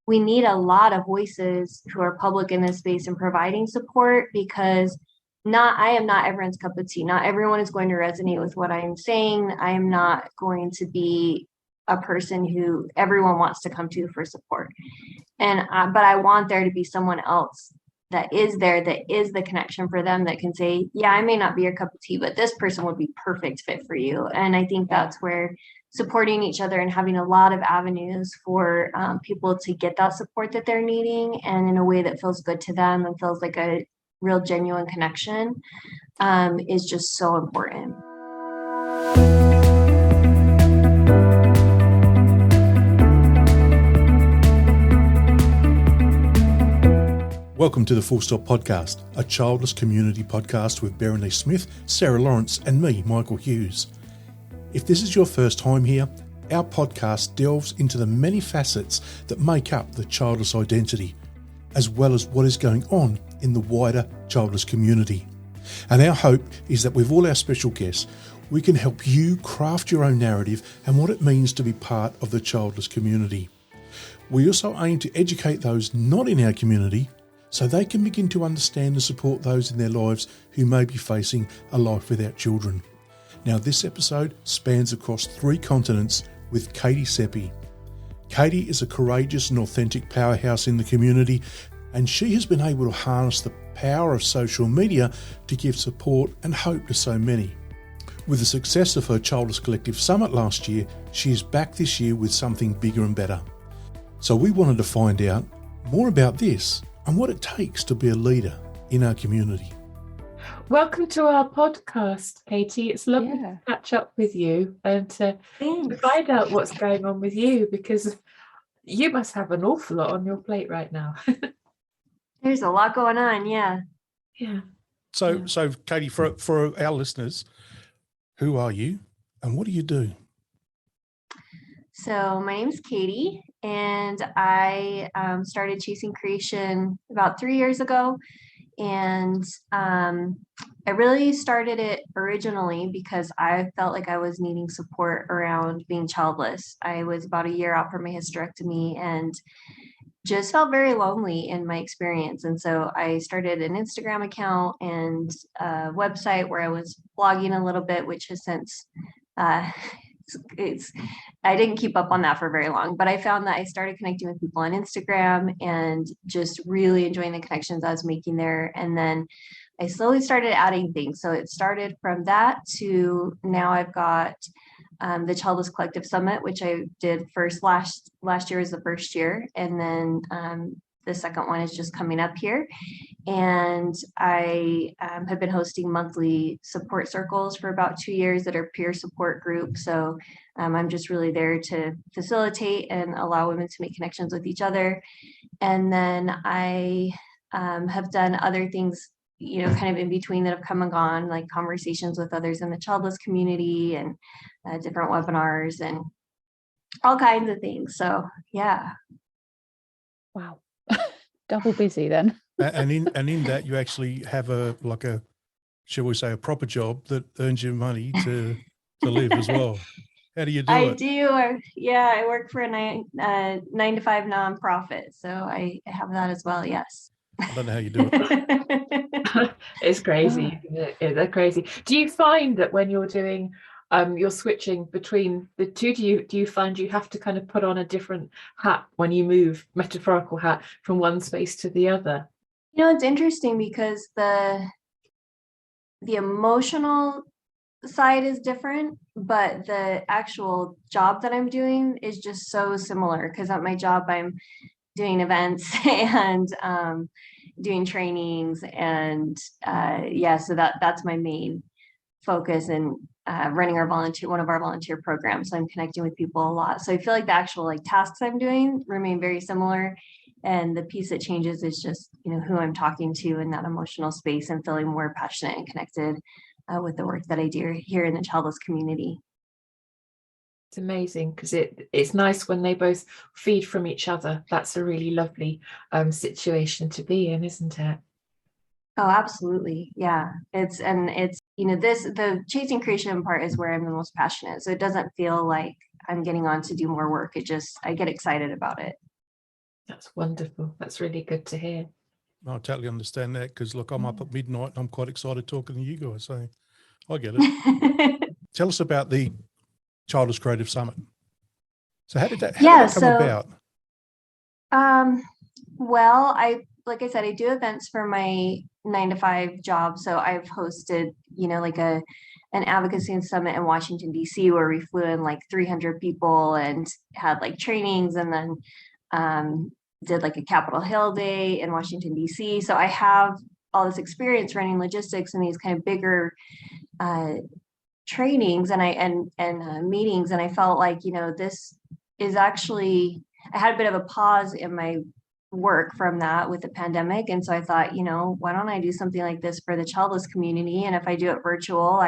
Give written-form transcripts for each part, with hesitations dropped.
we need a lot of voices who are public in this space and providing support, because I am not everyone's cup of tea. Not everyone is going to resonate with what I'm saying. I am not going to be a person who everyone wants to come to for support. But I want there to be someone else that is there, that is the connection for them, that can say, yeah, I may not be your cup of tea, but this person would be perfect fit for you. And I think that's where supporting each other and having a lot of avenues for people to get that support that they're needing, and in a way that feels good to them and feels like a real genuine connection, is just so important. Welcome to the Full Stop Podcast, a childless community podcast with Berenice Smith, Sarah Lawrence and me, Michael Hughes. If this is your first time here, our podcast delves into the many facets that make up the childless identity, as well as what is going on in the wider childless community. And our hope is that with all our special guests, we can help you craft your own narrative and what it means to be part of the childless community. We also aim to educate those not in our community so they can begin to understand and support those in their lives who may be facing a life without children. Now, this episode spans across 3 continents with Katie Seppi. Katie is a courageous and authentic powerhouse in the community, and she has been able to harness the power of social media to give support and hope to so many. With the success of her Childless Collective Summit last year, she is back this year with something bigger and better. So we wanted to find out more about this and what it takes to be a leader in our community. Welcome to our podcast, Katie. It's lovely to catch up with you and to find out what's going on with you, because you must have an awful lot on your plate right now. There's a lot going on, yeah. So Katie, for our listeners, who are you and what do you do? So my name's Katie, and I started Chasing Creation about 3 years ago. And I really started it originally because I felt like I was needing support around being childless. I was about a year out from my hysterectomy and just felt very lonely in my experience. And so I started an Instagram account and a website where I was blogging a little bit, which has since I didn't keep up on that for very long, but I found that I started connecting with people on Instagram and just really enjoying the connections I was making there. And then I slowly started adding things. So it started from that to now I've got the Childless Collective Summit, which I did first last year was the first year. And then the second one is just coming up here. And I have been hosting monthly support circles for about 2 years that are peer support groups. So I'm just really there to facilitate and allow women to make connections with each other. And then I have done other things, kind of in between that have come and gone, like conversations with others in the childless community and different webinars and all kinds of things. So, yeah. Wow. Double busy then. And in that you actually have shall we say, a proper job that earns you money to live as well. How do you do it? I do. Yeah, I work for a 9 to 5 nonprofit, so I have that as well. Yes. I don't know how you do it. It's crazy. They're crazy. Do you find that when you're doing you're switching between the two, do you find you have to kind of put on a different hat when you move, metaphorical hat, from one space to the other? It's interesting because the emotional side is different, but the actual job that I'm doing is just so similar, because at my job I'm doing events and doing trainings and so that's my main focus, and running one of our volunteer programs. So I'm connecting with people a lot. So I feel like the actual tasks I'm doing remain very similar. And the piece that changes is just, who I'm talking to in that emotional space and feeling more passionate and connected with the work that I do here in the childless community. It's amazing because it's nice when they both feed from each other. That's a really lovely situation to be in, isn't it? Oh, absolutely. Yeah. It's the Chasing Creation part is where I'm the most passionate. So it doesn't feel like I'm getting on to do more work. I get excited about it. That's wonderful. That's really good to hear. I totally understand that because, look, I'm up at midnight and I'm quite excited talking to you guys. So I get it. Tell us about the Childless Creative Summit. So how did that come about? Well, like I said, I do events for my 9 to 5 job. So I've hosted, like an advocacy summit in Washington, D.C., where we flew in like 300 people and had like trainings, and then did like a Capitol Hill Day in Washington, D.C. So I have all this experience running logistics and these kind of bigger trainings and meetings. And I felt like, this is actually, I had a bit of a pause in my work from that with the pandemic. And so I thought, why don't I do something like this for the childless community? And if I do it virtual,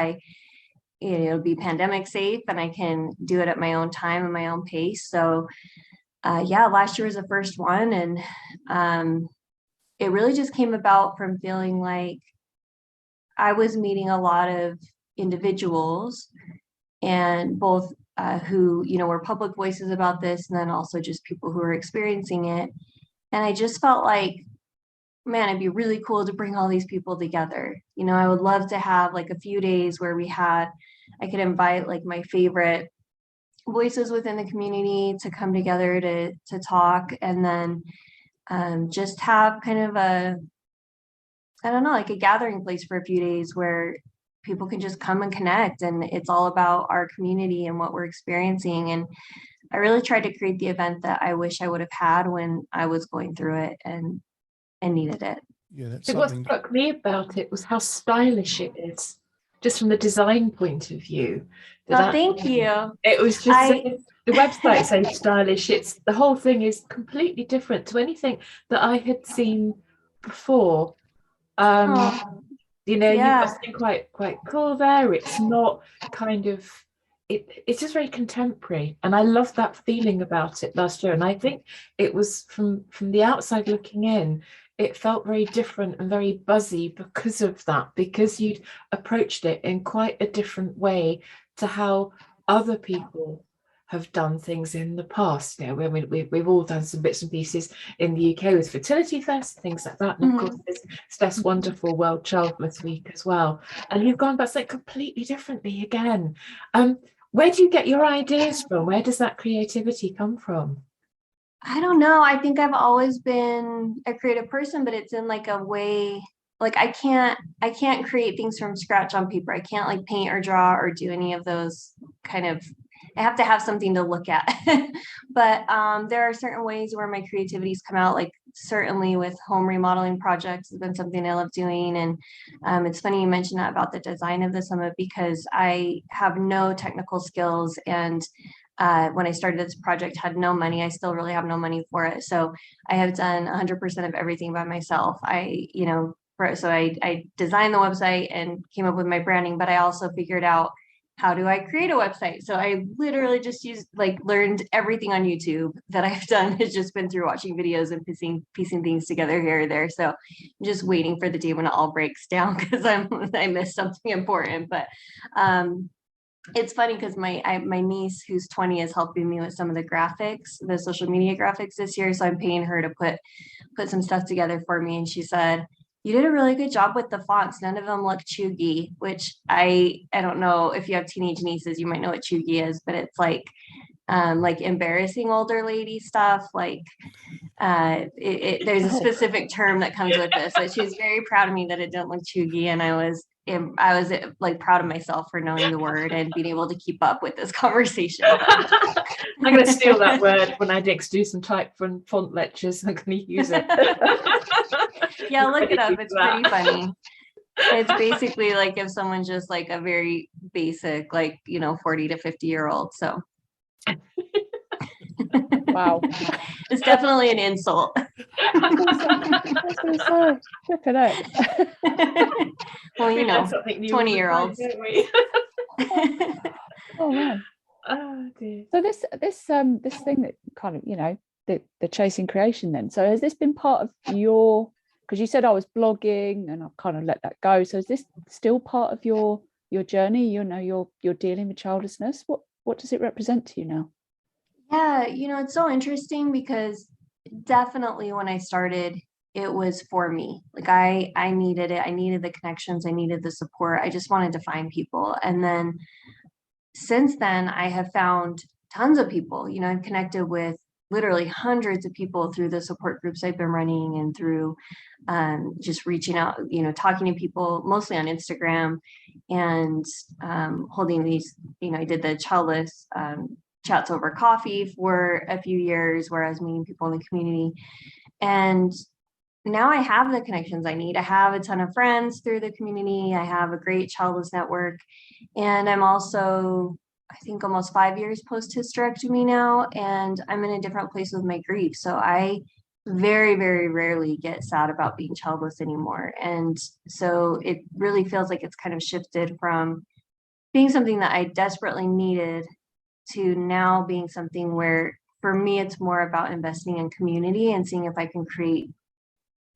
it'll be pandemic safe and I can do it at my own time and my own pace. So last year was the first one. And it really just came about from feeling like I was meeting a lot of individuals, and both who, were public voices about this, and then also just people who were experiencing it. And I just felt like, man, it'd be really cool to bring all these people together. I would love to have like a few days where I could invite like my favorite voices within the community to come together to talk, and then just have kind of like a gathering place for a few days where people can just come and connect, and it's all about our community and what we're experiencing. And I really tried to create the event that I wish I would have had when I was going through it and needed it. Yeah, that's What something. struck me about it was how stylish it is, just from the design point of view. Thank you. It was just the website says stylish. The whole thing is completely different to anything that I had seen before. You've got something quite cool there. It's not kind of it's just very contemporary, and I love that feeling about it last year. And I think it was from the outside looking in, it felt very different and very buzzy because of that, because you'd approached it in quite a different way to how other people have done things in the past. We've all done some bits and pieces in the UK with Fertility Fest, things like that. And of course, there's Steph's wonderful World Childless Week as well. And you've gone about something completely differently again. Where do you get your ideas from? Where does that creativity come from? I don't know. I think I've always been a creative person, but it's in like a way, like I can't create things from scratch on paper. I can't like paint or draw or do any of those kind of, I have to have something to look at. But there are certain ways where my creativities come out, like certainly with home remodeling projects has been something I love doing. And it's funny you mentioned that about the design of the summit, because I have no technical skills, and when I started this project, had no money. I still really have no money for it. So I have done 100% of everything by myself. I designed the website and came up with my branding, but I also figured out, how do I create a website? So I literally just learned everything on YouTube that I've done has just been through watching videos and piecing things together here or there. So I'm just waiting for the day when it all breaks down, because I missed something important. But it's funny because my niece, who's 20, is helping me with some of the graphics, the social media graphics this year. So I'm paying her to put some stuff together for me. And she said, "You did a really good job with the fonts. None of them look chuggy," which I don't know if you have teenage nieces, you might know what chuggy is, but it's like embarrassing older lady stuff. Like there's a specific term that comes with this. So she was very proud of me that it didn't look chuggy, and I was like proud of myself for knowing the word and being able to keep up with this conversation. I'm going to steal that word when I next do some type from font lectures. I'm going to use it. Yeah, look it up. It's pretty funny. It's basically like if someone's just like a very basic, 40 to 50-year-old. So Wow. It's definitely an insult. I was going to say, look at it. Well, 20-year-olds. Oh man. Oh dear. So this thing that kind of, the chasing creation then. So has this been part of your, because you said I was blogging and I've kind of let that go. So is this still part of your journey? You're dealing with childlessness. What does it represent to you now? Yeah, it's so interesting because definitely when I started, it was for me. Like I needed it. I needed the connections. I needed the support. I just wanted to find people. And then since then, I have found tons of people. I've connected with literally hundreds of people through the support groups I've been running and through just reaching out, talking to people mostly on Instagram and holding these, I did the childless chats over coffee for a few years where I was meeting people in the community. And now I have the connections I need. I have a ton of friends through the community. I have a great childless network. And I'm also, I think, almost 5 years post hysterectomy now, and I'm in a different place with my grief. So I very, very rarely get sad about being childless anymore. And so it really feels like it's kind of shifted from being something that I desperately needed to now being something where, for me, it's more about investing in community and seeing if I can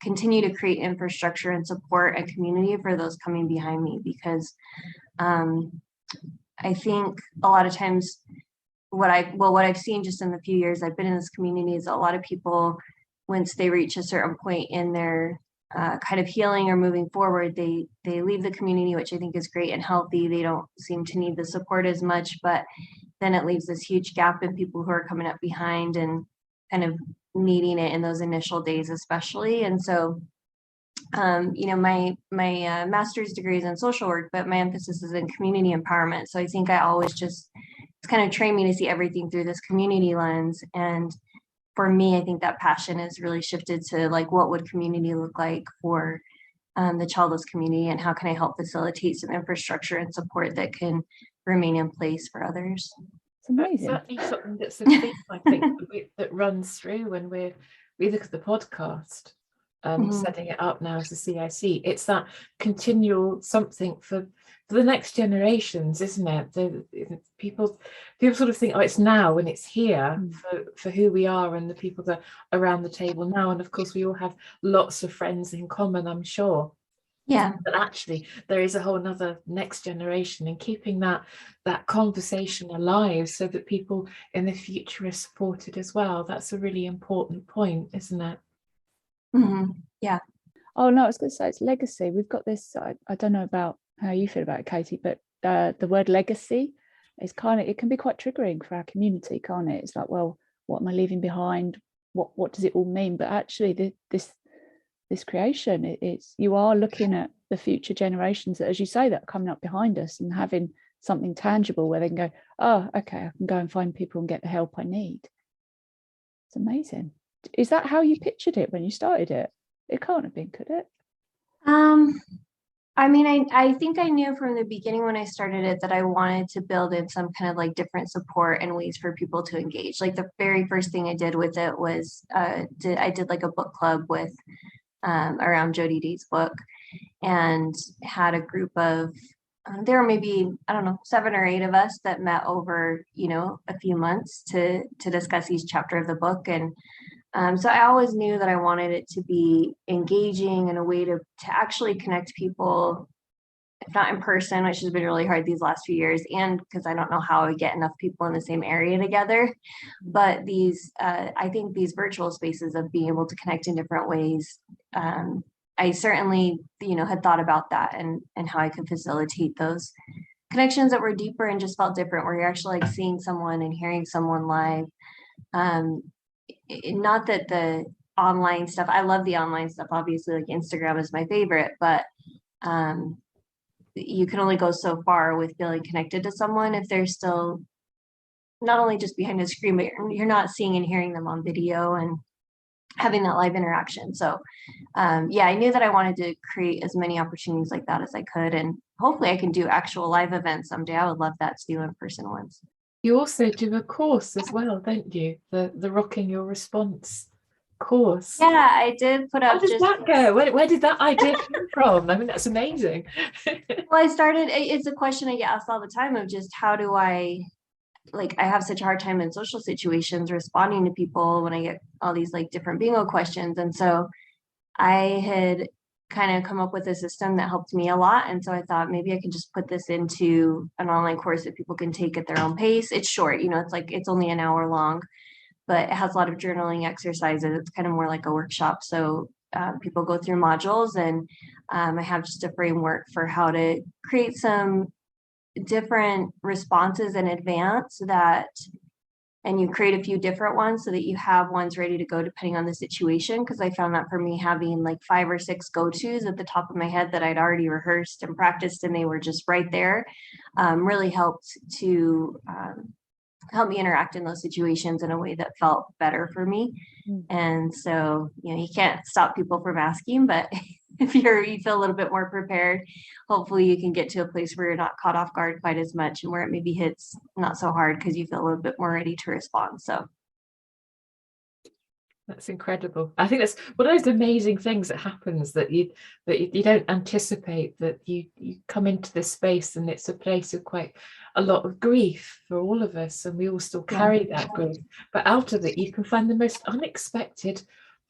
continue to create infrastructure and support and community for those coming behind me, because I think a lot of times what I've seen just in the few years I've been in this community is a lot of people, once they reach a certain point in their kind of healing or moving forward, they leave the community, which I think is great and healthy. They don't seem to need the support as much, but then it leaves this huge gap in people who are coming up behind and kind of needing it in those initial days, especially. And so, my master's degree is in social work, but my emphasis is in community empowerment. So I think I always it's kind of trained me to see everything through this community lens. And for me, I think that passion has really shifted to like, what would community look like for the childless community, and how can I help facilitate some infrastructure and support that can remain in place for others. It's amazing. That's certainly something that's a theme, I think, that runs through when we look at the podcast, setting it up now as a CIC. It's that continual something for the next generations, isn't it? The people sort of think, oh, it's now and it's here for who we are and the people that are around the table now. And of course, we all have lots of friends in common, I'm sure. Yeah. But actually, there is a whole nother next generation, and keeping that conversation alive so that people in the future are supported as well. That's a really important point, isn't it? Mm-hmm. Yeah. Oh no, I was going to say it's legacy. We've got this. I don't know about how you feel about it, Katie, but the word legacy is it can be quite triggering for our community, can't it? It's like, well, what am I leaving behind? What does it all mean? But actually, this creation, you are looking at the future generations that, as you say, that are coming up behind us, and having something tangible where they can go, oh, okay, I can go and find people and get the help I need. It's amazing. Is that how you pictured it when you started it? It can't have been, could it? I mean, I think I knew from the beginning when I started it that I wanted to build in some kind of like different support and ways for people to engage. Like the very first thing I did with it was I did like a book club with around Jody Day's book, and had a group of there were maybe, I don't know, 7 or 8 of us that met over a few months to discuss each chapter of the book. And so I always knew that I wanted it to be engaging and a way to actually connect people, if not in person, which has been really hard these last few years, and because I don't know how I would get enough people in the same area together. But I think these virtual spaces of being able to connect in different ways, I certainly, had thought about that and how I could facilitate those connections that were deeper and just felt different, where you're actually like seeing someone and hearing someone live. Not that the online stuff, I love the online stuff, obviously, like Instagram is my favorite, but you can only go so far with feeling connected to someone if they're still not only just behind a screen, but you're not seeing and hearing them on video and having that live interaction. So I knew that I wanted to create as many opportunities like that as I could, and hopefully I can do actual live events someday. I would love that to do in-person ones. You also do a course as well, don't you? The Rocking Your Response course. Yeah, I did put up. How did that go? Where did that idea come from? I mean, that's amazing. Well, it's a question I get asked all the time of just how do I have such a hard time in social situations responding to people when I get all these like different bingo questions. And so I had kind of come up with a system that helped me a lot. And so I thought maybe I could just put this into an online course that people can take at their own pace. It's short, it's only an hour long, but it has a lot of journaling exercises. It's kind of more like a workshop. So people go through modules, and I have just a framework for how to create some different responses in advance and you create a few different ones so that you have ones ready to go depending on the situation. Because I found that for me, having like 5 or 6 go-tos at the top of my head that I'd already rehearsed and practiced, and they were just right there, really helped to help me interact in those situations in a way that felt better for me. And so, you can't stop people from asking, but if you feel a little bit more prepared, hopefully you can get to a place where you're not caught off guard quite as much, and where it maybe hits not so hard because you feel a little bit more ready to respond. So that's incredible. I think that's one of those amazing things that happens that you don't anticipate, that you come into this space and it's a place of quite a lot of grief for all of us, and we all still carry that grief, but out of it you can find the most unexpected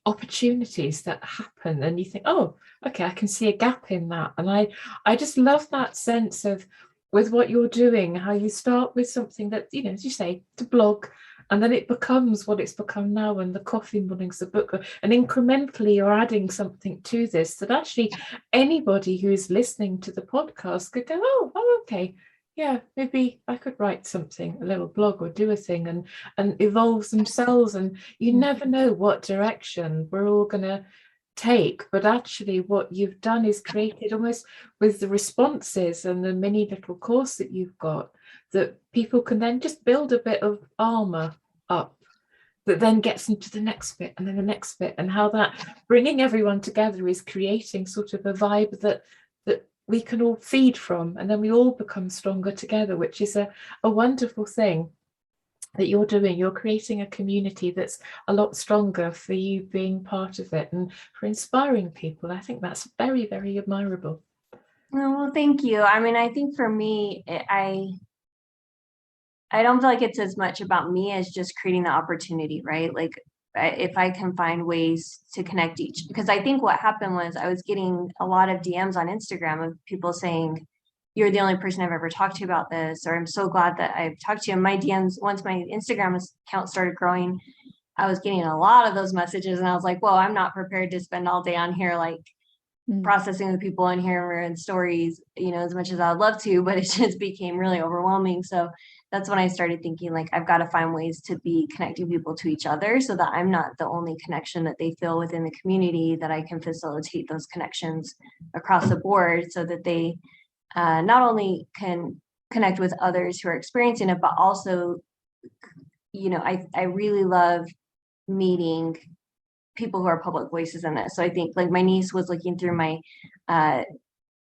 opportunities that happen, and you think, oh, okay, I can see a gap in that. And I just love that sense of, with what you're doing, how you start with something that, as you say, to blog, and then it becomes what it's become now, and the coffee mornings, the book, and incrementally you're adding something to this that actually anybody who is listening to the podcast could go, oh okay, yeah, maybe I could write something, a little blog, or do a thing, and evolve themselves. And you never know what direction we're all going to take, but actually what you've done is created, almost with the responses and the mini little course that you've got, that people can then just build a bit of armor up that then gets into the next bit, and then the next bit, and how that bringing everyone together is creating sort of a vibe that we can all feed from, and then we all become stronger together, which is a wonderful thing that you're doing. You're creating a community that's a lot stronger for you being part of it, and for inspiring people. I think that's very, very admirable. Well, thank you. I mean, I think for me, I don't feel like it's as much about me as just creating the opportunity, right? Like, if I can find ways to connect because I think what happened was I was getting a lot of DMs on Instagram of people saying, you're the only person I've ever talked to about this, or I'm so glad that I've talked to you. And my DMs, once my Instagram account started growing, I was getting a lot of those messages, and I was like, whoa, I'm not prepared to spend all day on here, like processing the people in here and stories, as much as I'd love to, but it just became really overwhelming. So that's when I started thinking, like, I've got to find ways to be connecting people to each other, so that I'm not the only connection that they feel within the community, that I can facilitate those connections across the board, so that they not only can connect with others who are experiencing it, but also, I really love meeting people who are public voices in this. So I think, like, my niece was looking through my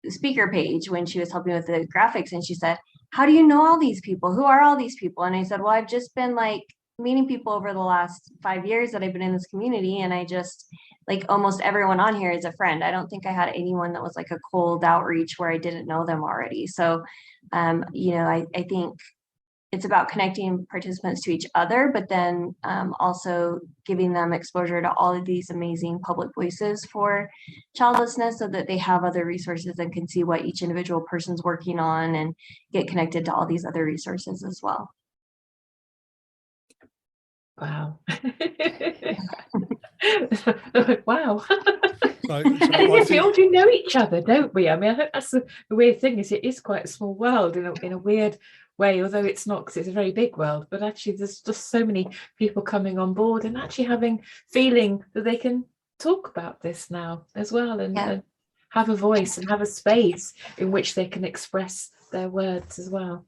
speaker page when she was helping with the graphics, and she said, how do you know all these people? Who are all these people? And I said, well, I've just been like meeting people over the last 5 years that I've been in this community, and I just, like, almost everyone on here is a friend. I don't think I had anyone that was like a cold outreach where I didn't know them already. So I think it's about connecting participants to each other, but then also giving them exposure to all of these amazing public voices for childlessness, so that they have other resources and can see what each individual person's working on, and get connected to all these other resources as well. Wow. Wow. So And yes, we all do know each other, don't we? I mean, I think that's the weird thing, is it is quite a small world in a weird way, although it's not, because it's a very big world. But actually, there's just so many people coming on board, and actually feeling that they can talk about this now as well, and have a voice and have a space in which they can express their words as well.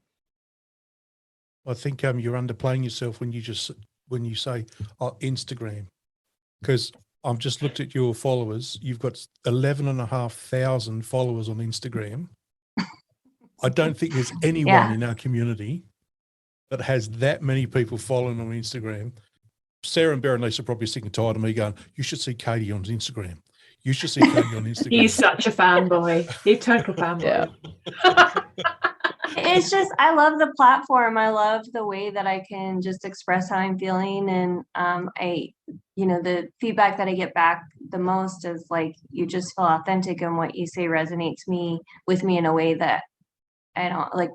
I think you're underplaying yourself when you say Instagram, because I've just looked at your followers. You've got 11,500 followers on Instagram. I don't think there's anyone in our community that has that many people following on Instagram. Sarah and Berenice are probably sick and tired of me going, you should see Katie on Instagram. You should see Katie on Instagram. He's such a fanboy. He's a total fanboy. It's just, I love the platform. I love the way that I can just express how I'm feeling. And the feedback that I get back the most is like, you just feel authentic, and what you say resonates with me in a way that I don't like.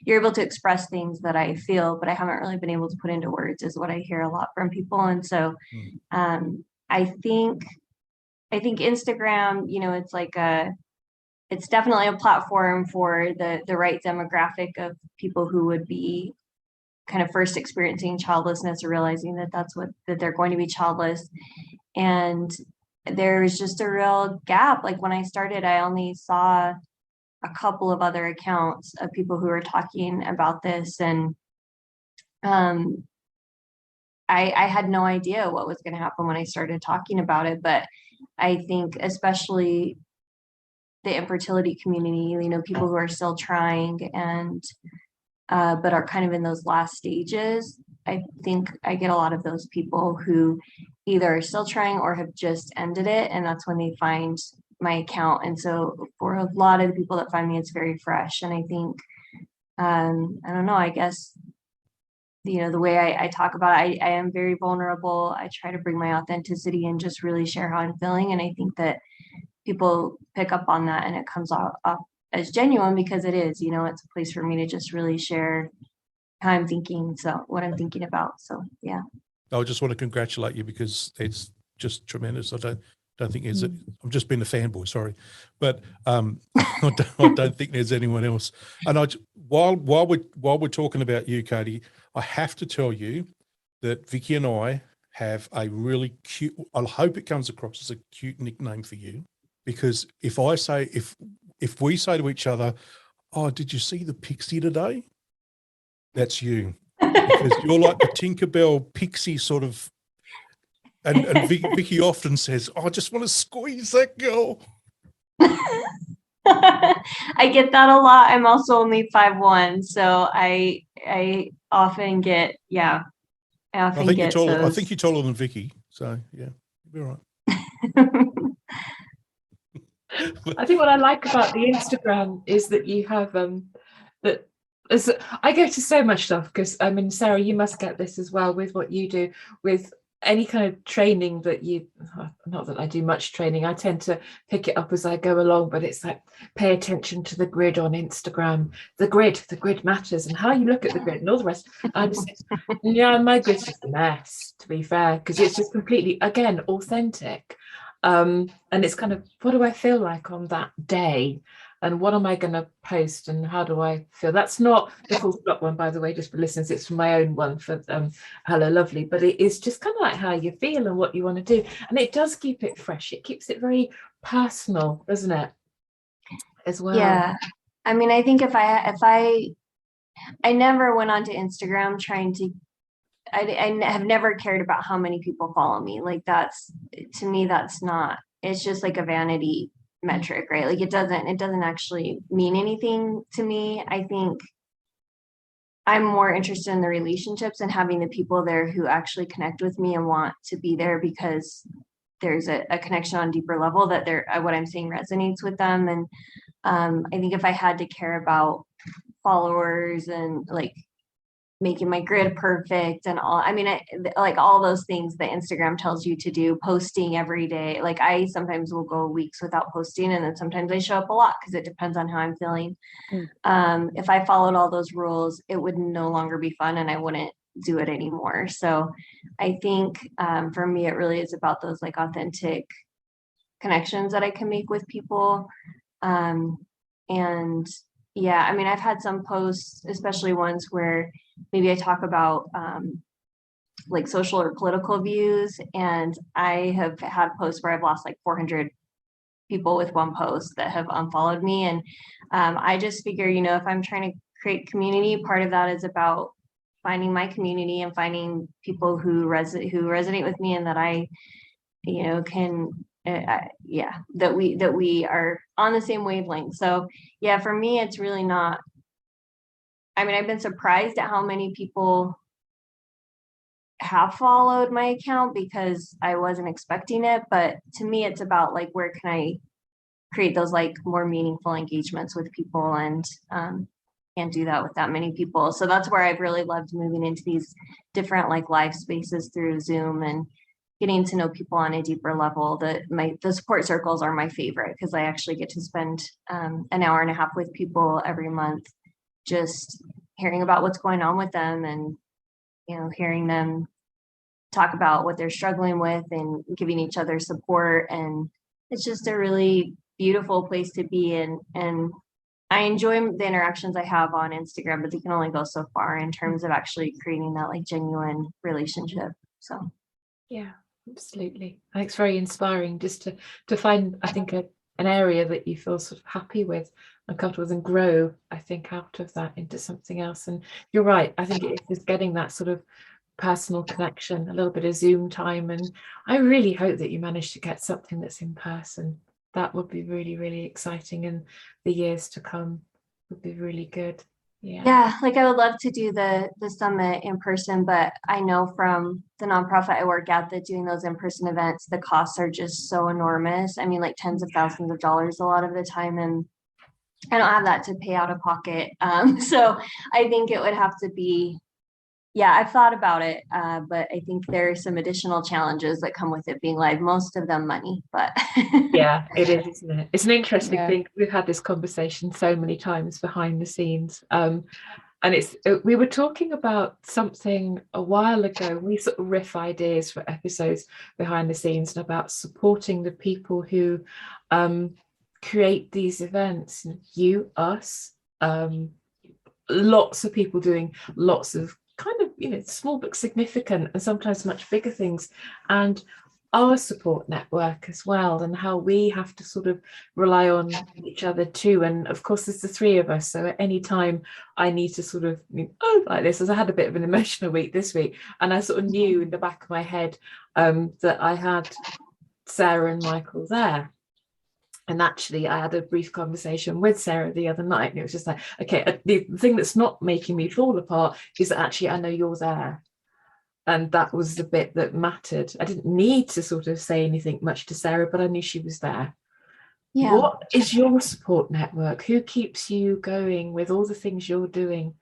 you're able to express things that I feel, but I haven't really been able to put into words, is what I hear a lot from people. And so I think Instagram, it's like it's definitely a platform for the right demographic of people who would be kind of first experiencing childlessness or realizing that they're going to be childless. And there's just a real gap. Like when I started, I only saw a couple of other accounts of people who were talking about this. And I had no idea what was going to happen when I started talking about it. But I think especially the infertility community, people who are still trying and but are kind of in those last stages. I think I get a lot of those people who either are still trying or have just ended it, and that's when they find my account. And so for a lot of the people that find me, it's very fresh. And I think I don't know, I guess the way I talk about it, I am very vulnerable. I try to bring my authenticity and just really share how I'm feeling. And I think that people pick up on that and it comes off as genuine, because it is, it's a place for me to just really share how I'm thinking. So what I'm thinking about. So, yeah. I just want to congratulate you because it's just tremendous. I don't think there's I'm just being a fanboy, sorry, but I don't think there's anyone else. And while we're talking about you, Katie, I have to tell you that Vicky and I have a really cute, I hope it comes across as a cute nickname for you, because if we say to each other, "Oh, did you see the pixie today?" That's you, because you're like the Tinkerbell pixie sort of. And Vicky often says, "Oh, I just want to squeeze that girl." I get that a lot. I'm also only 5'1", so I often get, I think get you're taller. I those. think you're taller than Vicky, so yeah, you'll be all right. I think what I like about the Instagram is that you have that as I go to so much stuff, because I mean, Sarah, you must get this as well with what you do with any kind of training that you, not that I do much training, I tend to pick it up as I go along, but it's like, pay attention to the grid on Instagram. The grid matters, and how you look at the grid and all the rest. My grid's just a mess, to be fair, because it's just completely, again, authentic. And it's kind of, what do I feel like on that day? And what am I going to post, and how do I feel? That's not the full stop one, by the way, just for listeners. It's from my own one for Hello Lovely. But it is just kind of like how you feel and what you want to do. And it does keep it fresh. It keeps it very personal, doesn't it? As well. Yeah. I mean, I think if I never went onto Instagram trying to, I have never cared about how many people follow me. Like to me, that's not, it's just like a vanity metric, right? Like it doesn't actually mean anything to me. I think I'm more interested in the relationships and having the people there who actually connect with me and want to be there because there's a connection on a deeper level that what I'm saying resonates with them. And I think if I had to care about followers and like making my grid perfect and all, I mean, like all those things that Instagram tells you to do, posting every day. Like I sometimes will go weeks without posting, and then sometimes I show up a lot because it depends on how I'm feeling. If I followed all those rules, it would no longer be fun and I wouldn't do it anymore. So I think for me, it really is about those like authentic connections that I can make with people. And yeah, I mean, I've had some posts, especially ones where maybe I talk about like social or political views, and I have had posts where I've lost like 400 people with one post that have unfollowed me. And I just figure, if I'm trying to create community, part of that is about finding my community and finding people who resonate with me and that I, can that we are on the same wavelength. So yeah, for me, it's really not, I mean, I've been surprised at how many people have followed my account because I wasn't expecting it. But to me, it's about like, where can I create those like more meaningful engagements with people, and can't do that with that many people. So that's where I've really loved moving into these different like live spaces through Zoom and getting to know people on a deeper level. The support circles are my favorite because I actually get to spend an hour and a half with people every month just hearing about what's going on with them and, hearing them talk about what they're struggling with and giving each other support. And it's just a really beautiful place to be in. And I enjoy the interactions I have on Instagram, but they can only go so far in terms of actually creating that like genuine relationship. So Yeah, absolutely. And it's very inspiring just to find, I think, an area that you feel sort of happy with and comfortable with, and grow, I think, out of that into something else. And you're right, I think it is getting that sort of personal connection, a little bit of Zoom time. And I really hope that you manage to get something that's in person. That would be really, really exciting, and the years to come would be really good. yeah, like I would love to do the summit in person, but I know from the nonprofit I work at that doing those in-person events, the costs are just so enormous. I mean, like tens of thousands of dollars a lot of the time, and I don't have that to pay out of pocket. So I think it would have to be, yeah, I've thought about it, but I think there are some additional challenges that come with it being live, most of them money, but yeah, it is, isn't it? It's an interesting Yeah. thing. We've had this conversation so many times behind the scenes. And we were talking about something a while ago. We sort of riff ideas for episodes behind the scenes and about supporting the people who create these events. You, us, lots of people doing lots of kind of small but significant and sometimes much bigger things, and our support network as well, and how we have to sort of rely on each other too. And of course there's the three of us, so at any time I need to sort of like this, as I had a bit of an emotional week this week, and I sort of knew in the back of my head that I had Sarah and Michael there. And actually, I had a brief conversation with Sarah the other night, and it was just like, okay, the thing that's not making me fall apart is that actually I know you're there. And that was the bit that mattered. I didn't need to sort of say anything much to Sarah, but I knew she was there. yeah. What is your support network? Who keeps you going with all the things you're doing?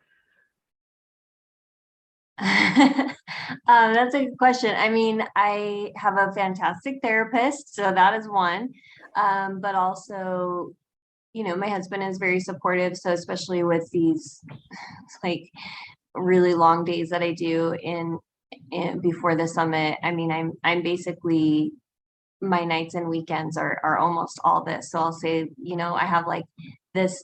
That's a good question. I mean, I have a fantastic therapist, so that is one. But also, my husband is very supportive. So especially with these like really long days that I do in before the summit, I mean, I'm basically, my nights and weekends are almost all this. So I'll say, I have like this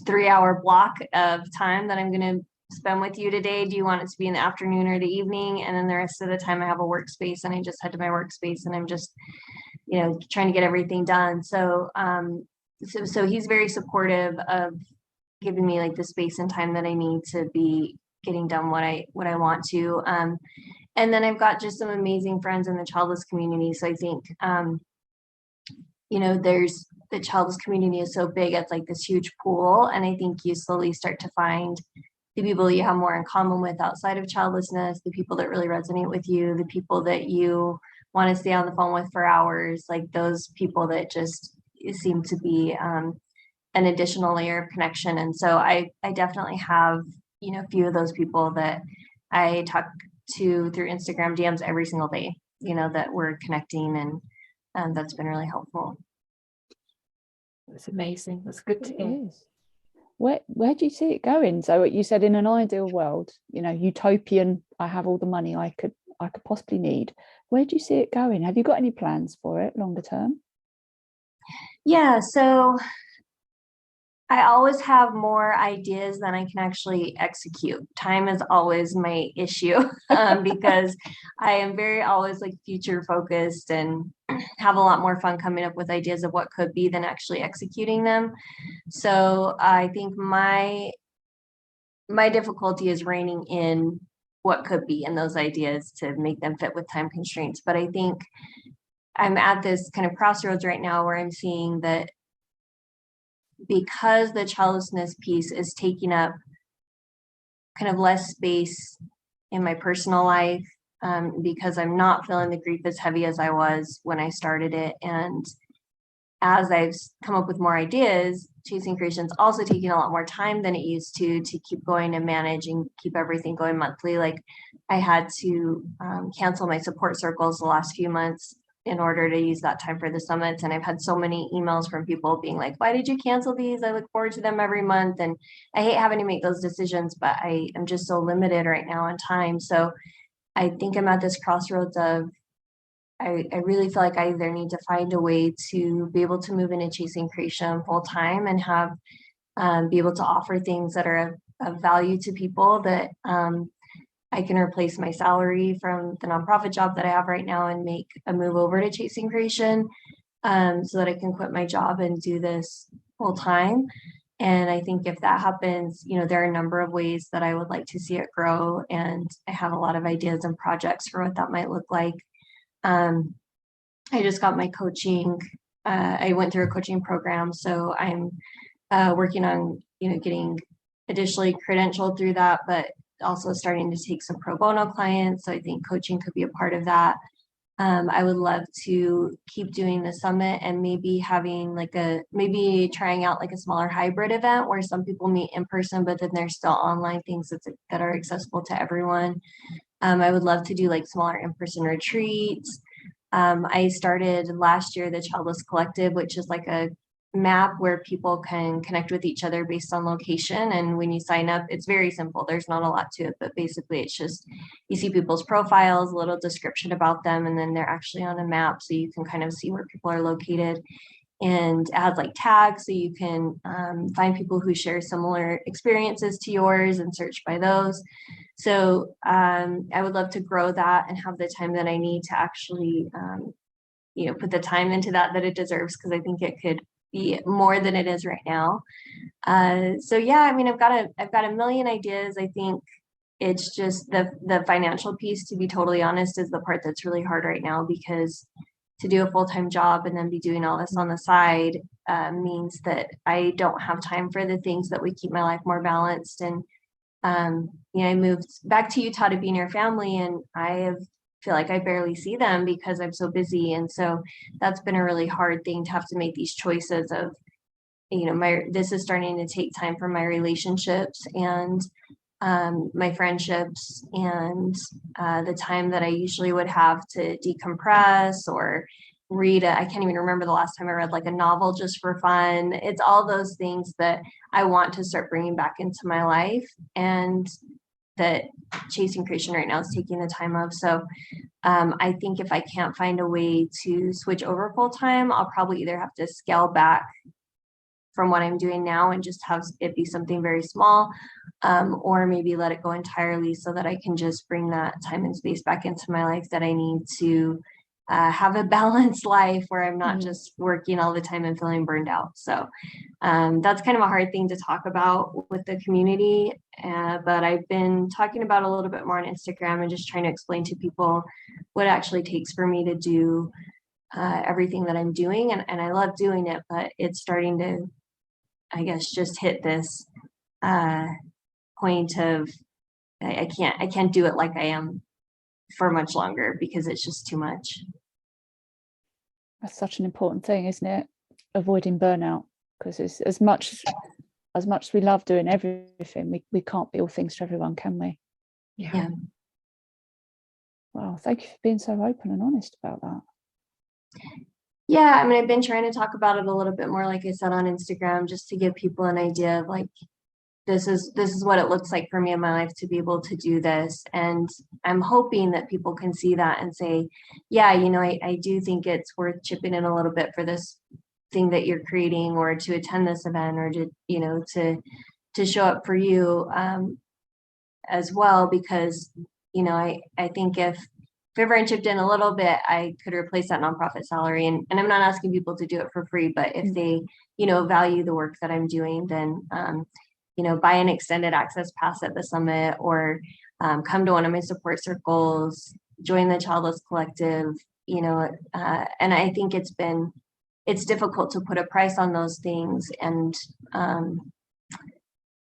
3-hour block of time that I'm going to spend with you today. Do you want it to be in the afternoon or the evening? And then the rest of the time I have a workspace, and I just head to my workspace, and I'm just, trying to get everything done. So, so he's very supportive of giving me like the space and time that I need to be getting done what I want to. And then I've got just some amazing friends in the childless community. So I think, there's, the childless community is so big, it's like this huge pool. And I think you slowly start to find the people you have more in common with outside of childlessness, the people that really resonate with you, the people that you want to stay on the phone with for hours, like those people that just seem to be an additional layer of connection. And so I definitely have, a few of those people that I talk to through Instagram DMs every single day, that we're connecting, and that's been really helpful. That's amazing. That's good to hear. It is. Where do you see it going? So you said in an ideal world, utopian, I have all the money I could possibly need. Where do you see it going? Have you got any plans for it longer term? Yeah, so I always have more ideas than I can actually execute. Time is always my issue because I am very always like future focused and have a lot more fun coming up with ideas of what could be than actually executing them. So I think my difficulty is reining in what could be in those ideas to make them fit with time constraints. But I think I'm at this kind of crossroads right now where I'm seeing that because the childlessness piece is taking up kind of less space in my personal life, because I'm not feeling the grief as heavy as I was when I started it. And as I've come up with more ideas, Chasing Creation's also taking a lot more time than it used to keep going and manage and keep everything going monthly. Like I had to cancel my support circles the last few months in order to use that time for the summits. And I've had so many emails from people being like, why did you cancel these? I look forward to them every month. And I hate having to make those decisions, but I am just so limited right now on time. So I think I'm at this crossroads of, I really feel like I either need to find a way to be able to move into chasing creation full time and have be able to offer things that are of value to people, that I can replace my salary from the nonprofit job that I have right now and make a move over to chasing creation, so that I can quit my job and do this full time. And I think if that happens, there are a number of ways that I would like to see it grow. And I have a lot of ideas and projects for what that might look like. I just got my coaching. I went through a coaching program, so I'm working on, getting additionally credentialed through that, but also starting to take some pro bono clients. So I think coaching could be a part of that. I would love to keep doing the summit and maybe having maybe trying out like a smaller hybrid event where some people meet in person, but then there's still online things that are accessible to everyone. I would love to do like smaller in-person retreats. I started last year the Childless Collective, which is like a map where people can connect with each other based on location. And when you sign up, it's very simple. There's not a lot to it, but basically it's just, you see people's profiles, a little description about them, and then they're actually on a map. So you can kind of see where people are located. And it has like tags, so you can find people who share similar experiences to yours and search by those. So I would love to grow that and have the time that I need to actually, put the time into that it deserves, because I think it could be more than it is right now. So yeah, I mean, I've got a million ideas. I think it's just the financial piece, to be totally honest, is the part that's really hard right now, because to do a full-time job and then be doing all this on the side means that I don't have time for the things that would keep my life more balanced. And I moved back to Utah to be near family, and feel like I barely see them because I'm so busy. And so that's been a really hard thing, to have to make these choices of, this is starting to take time from my relationships and my friendships, and the time that I usually would have to decompress or read I can't even remember the last time I read like a novel just for fun. It's all those things that I want to start bringing back into my life, and that chasing creation right now is taking the time of. So I think if I can't find a way to switch over full time, I'll probably either have to scale back from what I'm doing now and just have it be something very small, or maybe let it go entirely, so that I can just bring that time and space back into my life that I need to have a balanced life where I'm not just working all the time and feeling burned out. So that's kind of a hard thing to talk about with the community, but I've been talking about a little bit more on Instagram and just trying to explain to people what it actually takes for me to do everything that I'm doing. And I love doing it, but it's starting to, I guess, just hit this point of I can't do it like I am for much longer, because it's just too much. That's such an important thing, isn't it? Avoiding burnout, because it's as much as we love doing everything, we can't be all things to everyone, can we? Yeah. Wow, thank you for being so open and honest about that. Yeah, I mean, I've been trying to talk about it a little bit more, like I said, on Instagram, just to give people an idea of like, this is what it looks like for me in my life to be able to do this. And I'm hoping that people can see that and say, yeah, I do think it's worth chipping in a little bit for this thing that you're creating, or to attend this event, or to show up for you as well. Because, I think if everyone chipped in a little bit, I could replace that nonprofit salary. And I'm not asking people to do it for free, but if they, value the work that I'm doing, then buy an extended access pass at the summit, or come to one of my support circles, join the Childless Collective, and I think it's difficult to put a price on those things, and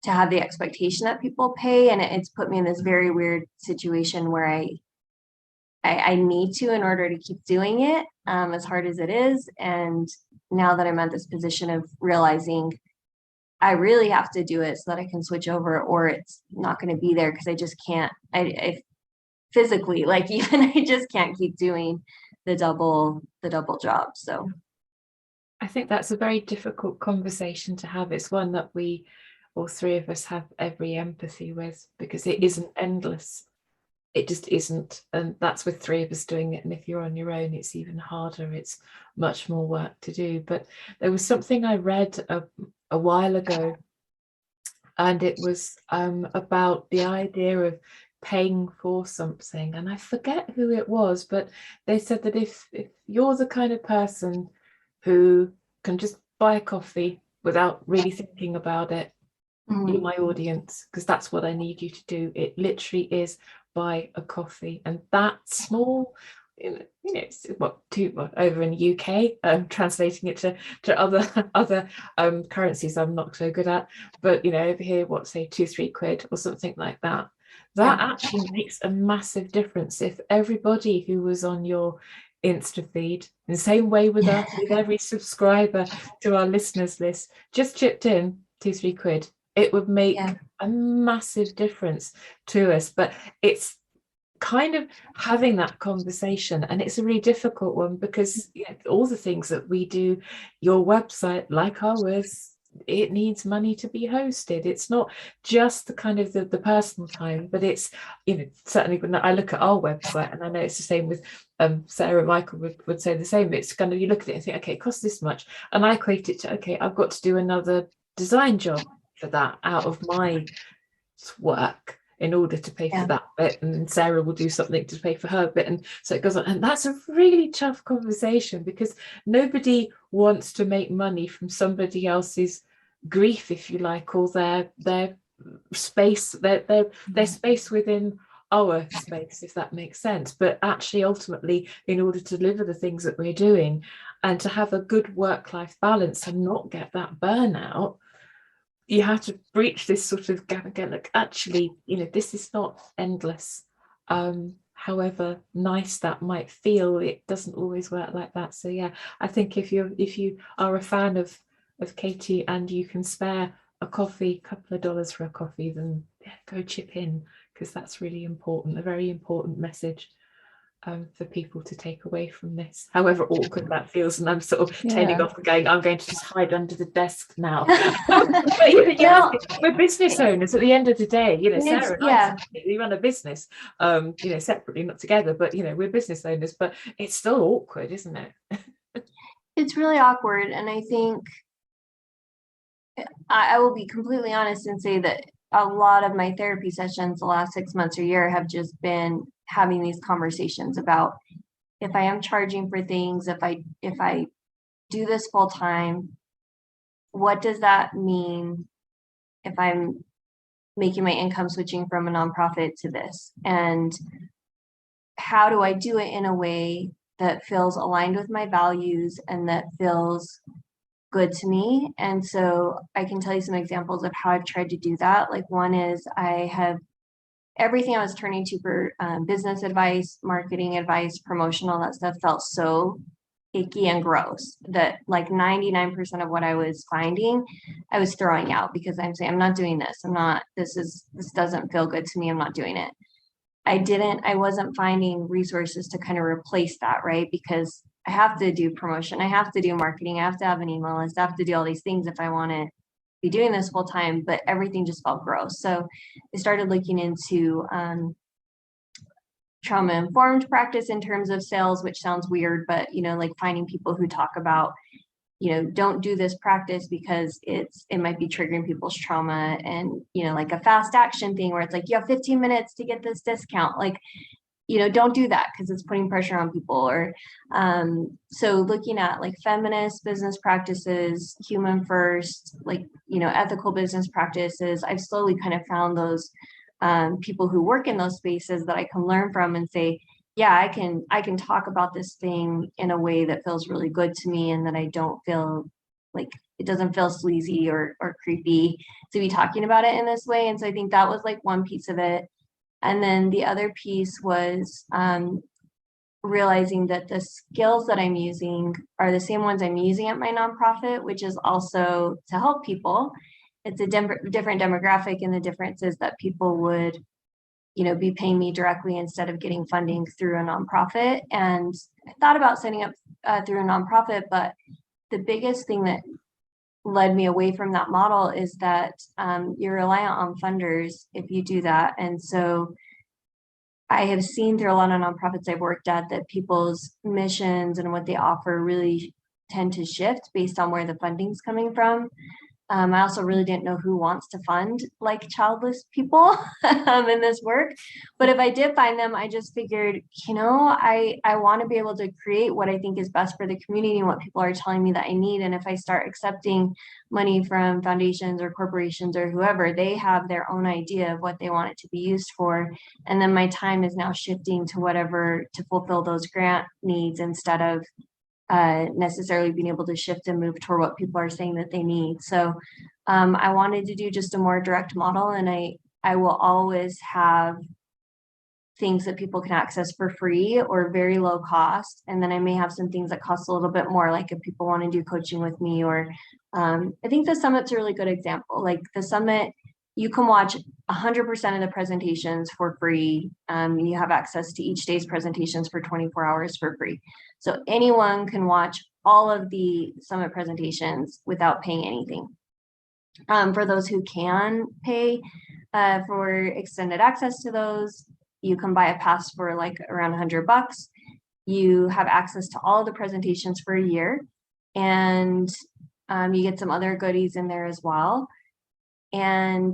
to have the expectation that people pay. And it's put me in this very weird situation where I need to, in order to keep doing it, as hard as it is. And now that I'm at this position of realizing I really have to do it so that I can switch over, or it's not going to be there, because I just can't, I physically, like, even I just can't keep doing the double job. So I think that's a very difficult conversation to have. It's one that we, all three of us, have every empathy with, because it isn't endless. It just isn't. And that's with three of us doing it. And if you're on your own, it's even harder. It's much more work to do. But there was something I read a while ago, and it was about the idea of paying for something. And I forget who it was, but they said that if you're the kind of person who can just buy a coffee without really thinking about it, you're my audience, because that's what I need you to do. It literally is buy a coffee. And that small, it's what over in the UK, translating it to other currencies I'm not so good at, but over here, what, say 2-3 quid or something like that, actually makes a massive difference. If everybody who was on your Insta feed, in the same way with us, with every subscriber to our listeners list, just chipped in 2-3 quid, it would make a massive difference to us. But it's kind of having that conversation, and it's a really difficult one, because all the things that we do, your website, like ours, it needs money to be hosted. It's not just the kind of the personal time, but it's certainly when I look at our website, and I know it's the same with Sarah, Michael would say the same. It's kind of, you look at it and think, okay, it costs this much, and I equate it to, okay, I've got to do another design job for that out of my work in order to pay for that bit, and Sarah will do something to pay for her bit, and so it goes on. And that's a really tough conversation, because nobody wants to make money from somebody else's grief, if you like, or their space, their space within our space, if that makes sense. But actually, ultimately, in order to deliver the things that we're doing and to have a good work-life balance and not get that burnout, you have to breach this sort of gap again. Like, actually, this is not endless. However nice that might feel, it doesn't always work like that. So I think if you are a fan of Katie and you can spare a coffee, a couple of dollars for a coffee, then go chip in, because that's really important, a very important message for people to take away from this, however awkward that feels. And I'm sort of turning off and going, I'm going to just hide under the desk now. But we're business owners at the end of the day. Sarah and I, we run a business, separately, not together, but we're business owners. But it's still awkward, isn't it? It's really awkward. And I think I will be completely honest and say that a lot of my therapy sessions the last 6 months or year have just been having these conversations about, if I am charging for things, if I do this full time, what does that mean if I'm making my income switching from a nonprofit to this? And how do I do it in a way that feels aligned with my values and that feels good to me? And so I can tell you some examples of how I've tried to do that. Like, one is, I have everything I was turning to for business advice, marketing advice, promotional, that stuff felt so icky and gross that like 99% of what I was finding, I was throwing out, because I'm saying, I'm not doing this. This doesn't feel good to me. I'm not doing it. I wasn't finding resources to kind of replace that, right? Because I have to do promotion, I have to do marketing, I have to have an email list, I have to do all these things if I want to be doing this full time, but everything just felt gross. So I started looking into trauma-informed practice in terms of sales, which sounds weird, but like finding people who talk about, don't do this practice because it might be triggering people's trauma, and like a fast action thing where it's like, you have 15 minutes to get this discount, like, don't do that because it's putting pressure on people. Or so looking at like feminist business practices, human first, like, ethical business practices, I've slowly kind of found those people who work in those spaces that I can learn from and say, I can talk about this thing in a way that feels really good to me, and that I don't feel like, it doesn't feel sleazy or creepy to be talking about it in this way. And so I think that was like one piece of it. And then the other piece was realizing that the skills that I'm using are the same ones I'm using at my nonprofit, which is also to help people. It's a different demographic, and the difference is that people would, be paying me directly instead of getting funding through a nonprofit. And I thought about setting up through a nonprofit, but the biggest thing that led me away from that model is that you're reliant on funders if you do that. And so I have seen through a lot of nonprofits I've worked at that people's missions and what they offer really tend to shift based on where the funding's coming from. I also really didn't know who wants to fund like childless people in this work. But if I did find them, I just figured, I want to be able to create what I think is best for the community and what people are telling me that I need. And if I start accepting money from foundations or corporations or whoever, they have their own idea of what they want it to be used for. And then my time is now shifting to whatever to fulfill those grant needs instead of necessarily being able to shift and move toward what people are saying that they need. So I wanted to do just a more direct model, and I will always have things that people can access for free or very low cost. And then I may have some things that cost a little bit more, like if people want to do coaching with me, or I think the Summit's a really good example. Like the Summit, you can watch 100% of the presentations for free. You have access to each day's presentations for 24 hours for free. So anyone can watch all of the Summit presentations without paying anything. For those who can pay for extended access to those, you can buy a pass for like around $100. You have access to all of the presentations for a year, and you get some other goodies in there as well. And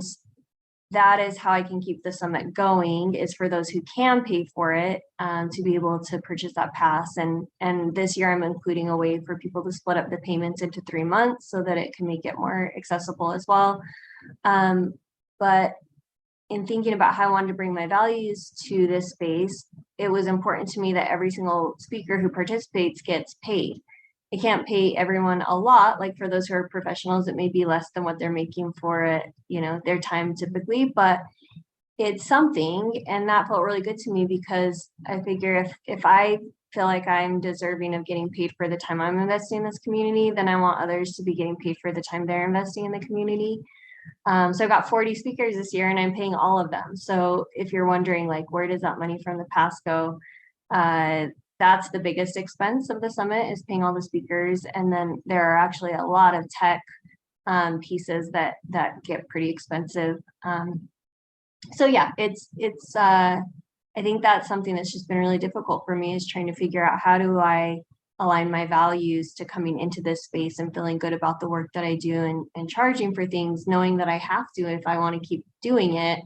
that is how I can keep the Summit going, is for those who can pay for it to be able to purchase that pass. And this year I'm including a way for people to split up the payments into 3 months so that it can make it more accessible as well. But in thinking about how I wanted to bring my values to this space, it was important to me that every single speaker who participates gets paid. I can't pay everyone a lot. Like for those who are professionals, it may be less than what they're making for it, their time typically, but it's something. And that felt really good to me, because I figure if I feel like I'm deserving of getting paid for the time I'm investing in this community, then I want others to be getting paid for the time they're investing in the community. So I've got 40 speakers this year and I'm paying all of them. So if you're wondering, like, where does that money from the pass go? That's the biggest expense of the Summit, is paying all the speakers. And then there are actually a lot of tech pieces that get pretty expensive. So yeah, it's I think that's something that's just been really difficult for me, is trying to figure out how do I align my values to coming into this space and feeling good about the work that I do, and charging for things, knowing that I have to if I want to keep doing it,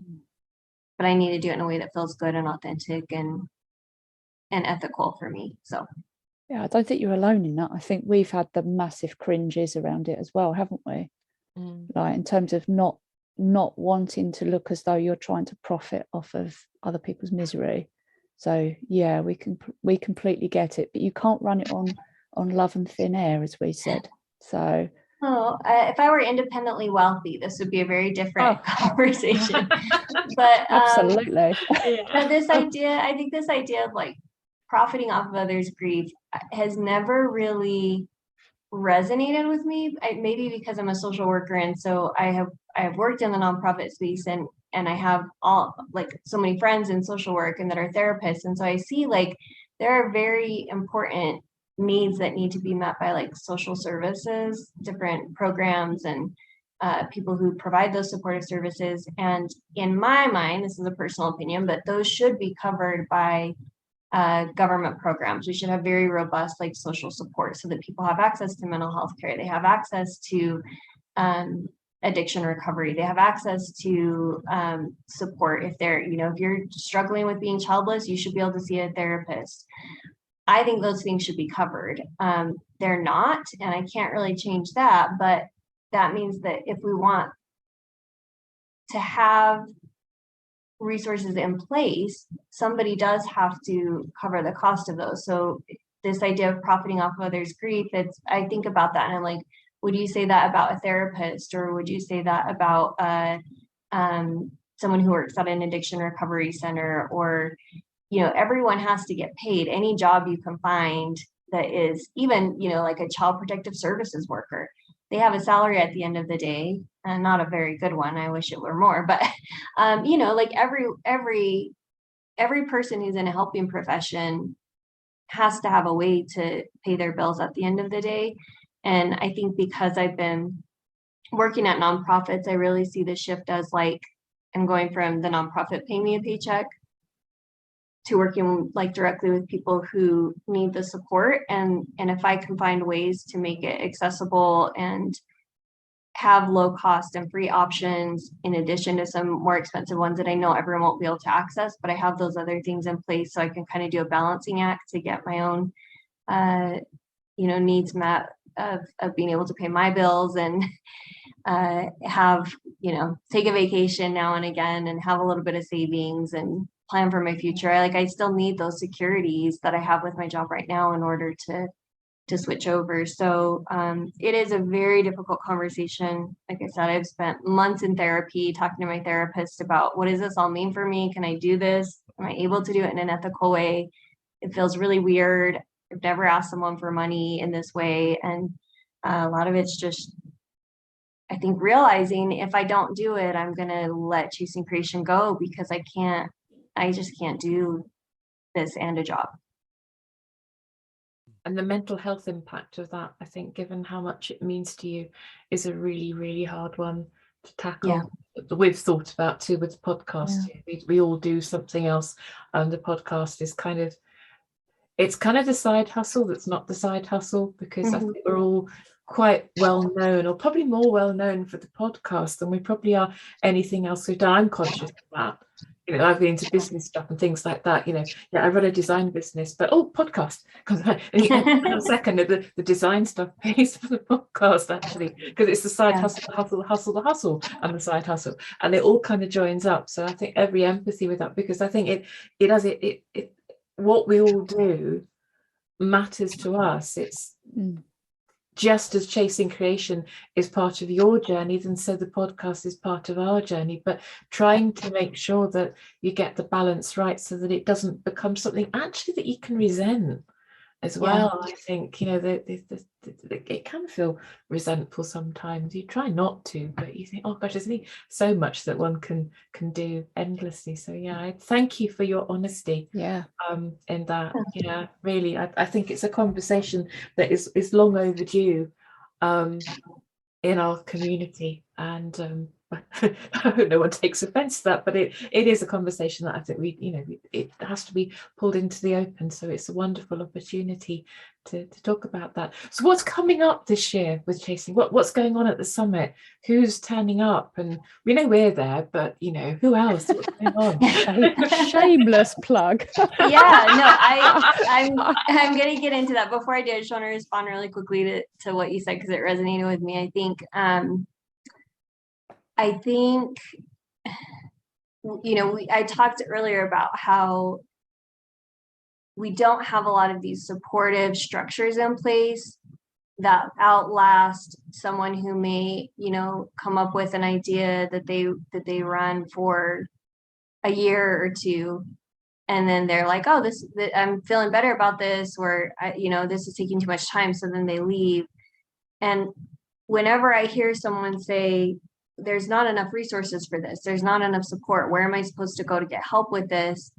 but I need to do it in a way that feels good and authentic and ethical for me. So yeah, I don't think you're alone in that. I think we've had the massive cringes around it as well, haven't we? Like in terms of not wanting to look as though you're trying to profit off of other people's misery. So yeah, we completely get it, but you can't run it on love and thin air, as we said. So if I were independently wealthy, this would be a very different conversation. But absolutely. But I think this idea of like profiting off of others' grief has never really resonated with me. Maybe because I'm a social worker, and so I have worked in the nonprofit space, and I have so many friends in social work and that are therapists, and so I see like there are very important needs that need to be met by like social services, different programs, and people who provide those supportive services. And in my mind, this is a personal opinion, but those should be covered by government programs. We should have very robust like social support so that people have access to mental health care. They have access to addiction recovery. They have access to support. If if you're struggling with being childless, you should be able to see a therapist. I think those things should be covered. They're not, and I can't really change that, but that means that if we want to have resources in place, somebody does have to cover the cost of those. So this idea of profiting off of others' grief, I think about that and I'm like, would you say that about a therapist, or would you say that about someone who works at an addiction recovery center? Or everyone has to get paid. Any job you can find that is even like a child protective services worker, they have a salary at the end of the day, and not a very good one. I wish it were more, but like every person who's in a helping profession has to have a way to pay their bills at the end of the day. And I think because I've been working at nonprofits, I really see the shift as like I'm going from the nonprofit paying me a paycheck to working like directly with people who need the support. And if I can find ways to make it accessible and have low cost and free options in addition to some more expensive ones that I know everyone won't be able to access, but I have those other things in place so I can kind of do a balancing act to get my own needs met of being able to pay my bills and have, take a vacation now and again and have a little bit of savings and plan for my future. I still need those securities that I have with my job right now in order to switch over. So it is a very difficult conversation. Like I said, I've spent months in therapy talking to my therapist about what does this all mean for me? Can I do this? Am I able to do it in an ethical way? It feels really weird. I've never asked someone for money in this way. And a lot of it's just, I think, realizing if I don't do it, I'm going to let Chasing Creation go because I just can't do this and a job. And the mental health impact of that, I think, given how much it means to you, is a really, really hard one to tackle. Yeah. We've thought about too with the podcast. Yeah. We all do something else, and the podcast is kind of the side hustle that's not the side hustle, because I think we're all quite well known, or probably more well known for the podcast than we probably are anything else we've done. I'm conscious of that. I've been into business stuff and things like that. I run a design business, but podcast. And second, the design stuff pays for the podcast actually, because it's the side hustle, and the side hustle, and it all kind of joins up. So I think every empathy with that, because I think it what we all do matters to us. It's just as Chasing Creation is part of your journey, then so the podcast is part of our journey, but trying to make sure that you get the balance right so that it doesn't become something actually that you can resent as well. I think, it can feel resentful sometimes. You try not to, but you think, oh gosh, there's only so much that one can do endlessly. So I thank you for your honesty in that. Really, I think it's a conversation that is long overdue in our community, and I hope no one takes offense to that, but it is a conversation that I think it has to be pulled into the open. So it's a wonderful opportunity to talk about that. So what's coming up this year with Chasing? What's going on at the summit? Who's turning up? And we know we're there, but who else? What's going on? Shameless plug. I'm going to get into that. Before I do, I just want to respond really quickly to what you said, because it resonated with me. I think, I talked earlier about how we don't have a lot of these supportive structures in place that outlast someone who may, come up with an idea that they run for a year or two, and then they're like, oh, I'm feeling better about this, or this is taking too much time, so then they leave. And whenever I hear someone say, there's not enough resources for this, there's not enough support, where am I supposed to go to get help with this?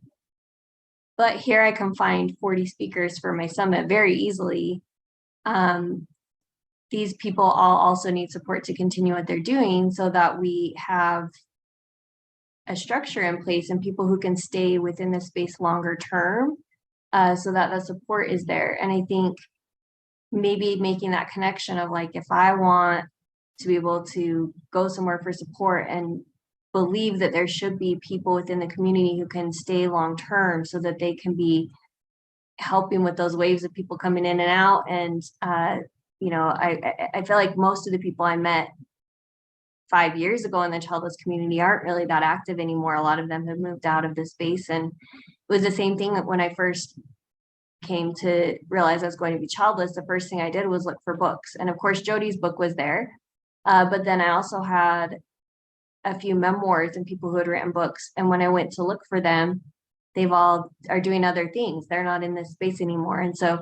But here I can find 40 speakers for my summit very easily. These people all also need support to continue what they're doing, so that we have a structure in place and people who can stay within the space longer term, so that the support is there. And I think maybe making that connection of like, if I want to be able to go somewhere for support and believe that there should be people within the community who can stay long term, so that they can be helping with those waves of people coming in and out. And I feel like most of the people I met 5 years ago in the childless community aren't really that active anymore. A lot of them have moved out of the space. And it was the same thing that when I first came to realize I was going to be childless, the first thing I did was look for books. And of course, Jodi's book was there. But then I also had a few memoirs and people who had written books. And when I went to look for them, they've all are doing other things. They're not in this space anymore. And so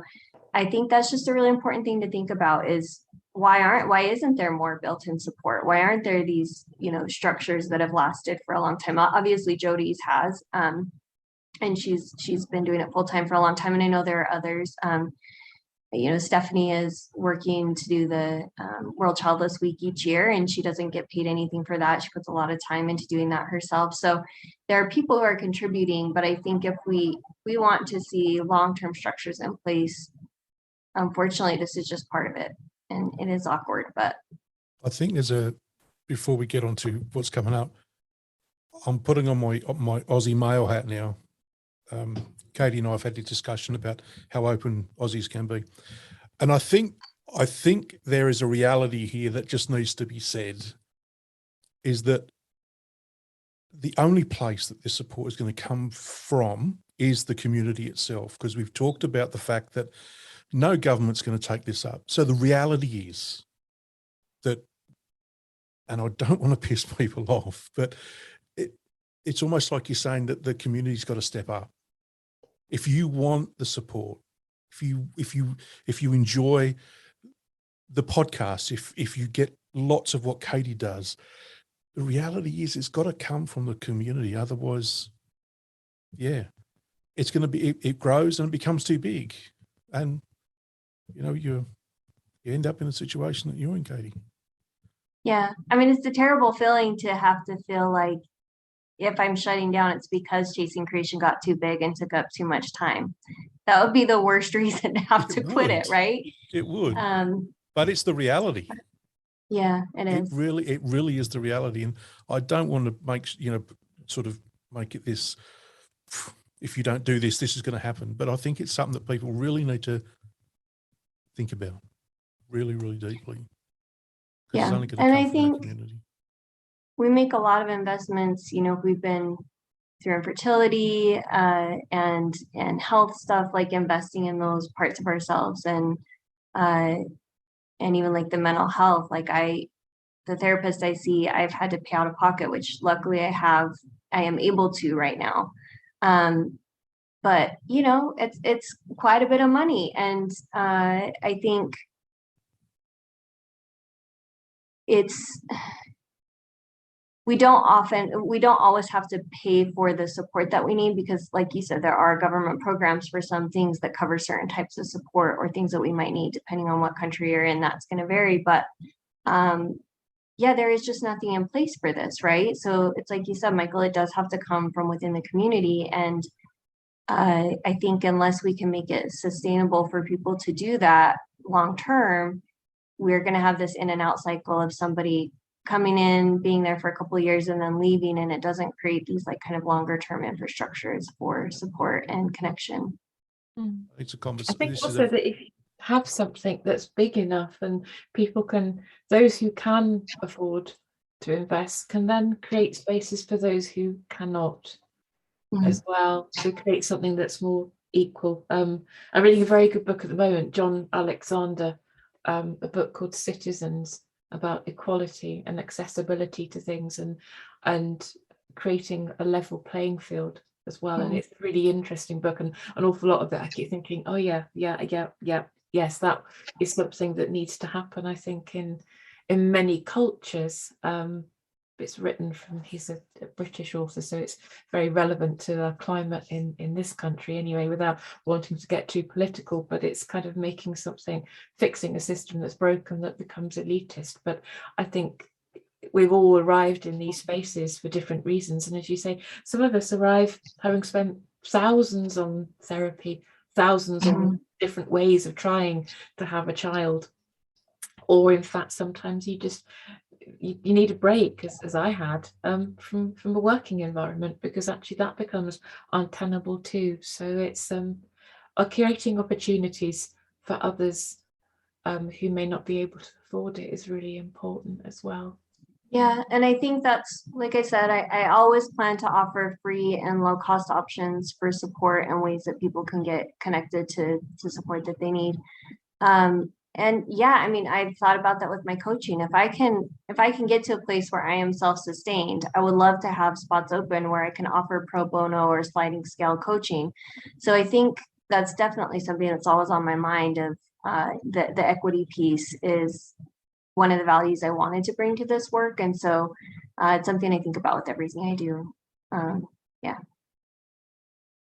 I think that's just a really important thing to think about, is why isn't there more built-in support? Why aren't there these, structures that have lasted for a long time? Obviously Jody's has, and she's been doing it full time for a long time. And I know there are others. Stephanie is working to do the World Childless Week each year, and she doesn't get paid anything for that. She puts a lot of time into doing that herself. So there are people who are contributing, but I think if we want to see long-term structures in place, unfortunately, this is just part of it, and it is awkward. But I think before we get on to what's coming up, I'm putting on my Aussie male hat now. Katie and I have had a discussion about how open Aussies can be. And I think there is a reality here that just needs to be said, is that the only place that this support is going to come from is the community itself, because we've talked about the fact that no government's going to take this up. So the reality is that, and I don't want to piss people off, but it's almost like you're saying that the community's got to step up. If you want the support, if you enjoy the podcast, if you get lots of what Katie does, the reality is it's got to come from the community. Otherwise, it's going to be, it grows and it becomes too big. And, you end up in a situation that you're in, Katie. Yeah. I mean, it's a terrible feeling to have to feel like, if I'm shutting down, it's because Chasing Creation got too big and took up too much time. That would be the worst reason to have to quit it, right? It would. But it's the reality. Yeah, it is. It really is the reality. And I don't want to make it this, if you don't do this, this is going to happen. But I think it's something that people really need to think about really, really deeply. Yeah. And I think we make a lot of investments. We've been through infertility and health stuff, like investing in those parts of ourselves, and even like the mental health. Like the therapist I see, I've had to pay out of pocket, which luckily I am able to right now. But it's quite a bit of money, and I think we don't always have to pay for the support that we need, because like you said, there are government programs for some things that cover certain types of support or things that we might need depending on what country you're in. That's going to vary, but there is just nothing in place for this, right? So it's like you said, Michael, it does have to come from within the community. And I think unless we can make it sustainable for people to do that long term, we're going to have this in and out cycle of somebody coming in, being there for a couple of years and then leaving, and it doesn't create these like kind of longer term infrastructures for support and connection. It's a conversation. I think also that if you have something that's big enough, and those who can afford to invest can then create spaces for those who cannot as well, to create something that's more equal. I'm reading a very good book at the moment, John Alexander, a book called Citizens, about equality and accessibility to things, and creating a level playing field as well. And it's a really interesting book, and an awful lot of it I keep thinking, oh yes, that is something that needs to happen, I think, in many cultures. It's written he's a British author, so it's very relevant to the climate in this country anyway, without wanting to get too political. But it's kind of fixing a system that's broken, that becomes elitist. But I think we've all arrived in these spaces for different reasons. And as you say, some of us arrive having spent thousands on therapy, thousands on different ways of trying to have a child. Or in fact, sometimes you need a break, as I had, from a working environment, because actually that becomes untenable too. So it's creating opportunities for others who may not be able to afford it is really important as well. Yeah, and I think that's, like I said, I always plan to offer free and low cost options for support and ways that people can get connected to support that they need. And yeah, I mean, I've thought about that with my coaching. If I can get to a place where I am self-sustained, I would love to have spots open where I can offer pro bono or sliding scale coaching. So I think that's definitely something that's always on my mind, of the equity piece is one of the values I wanted to bring to this work. And so it's something I think about with everything I do.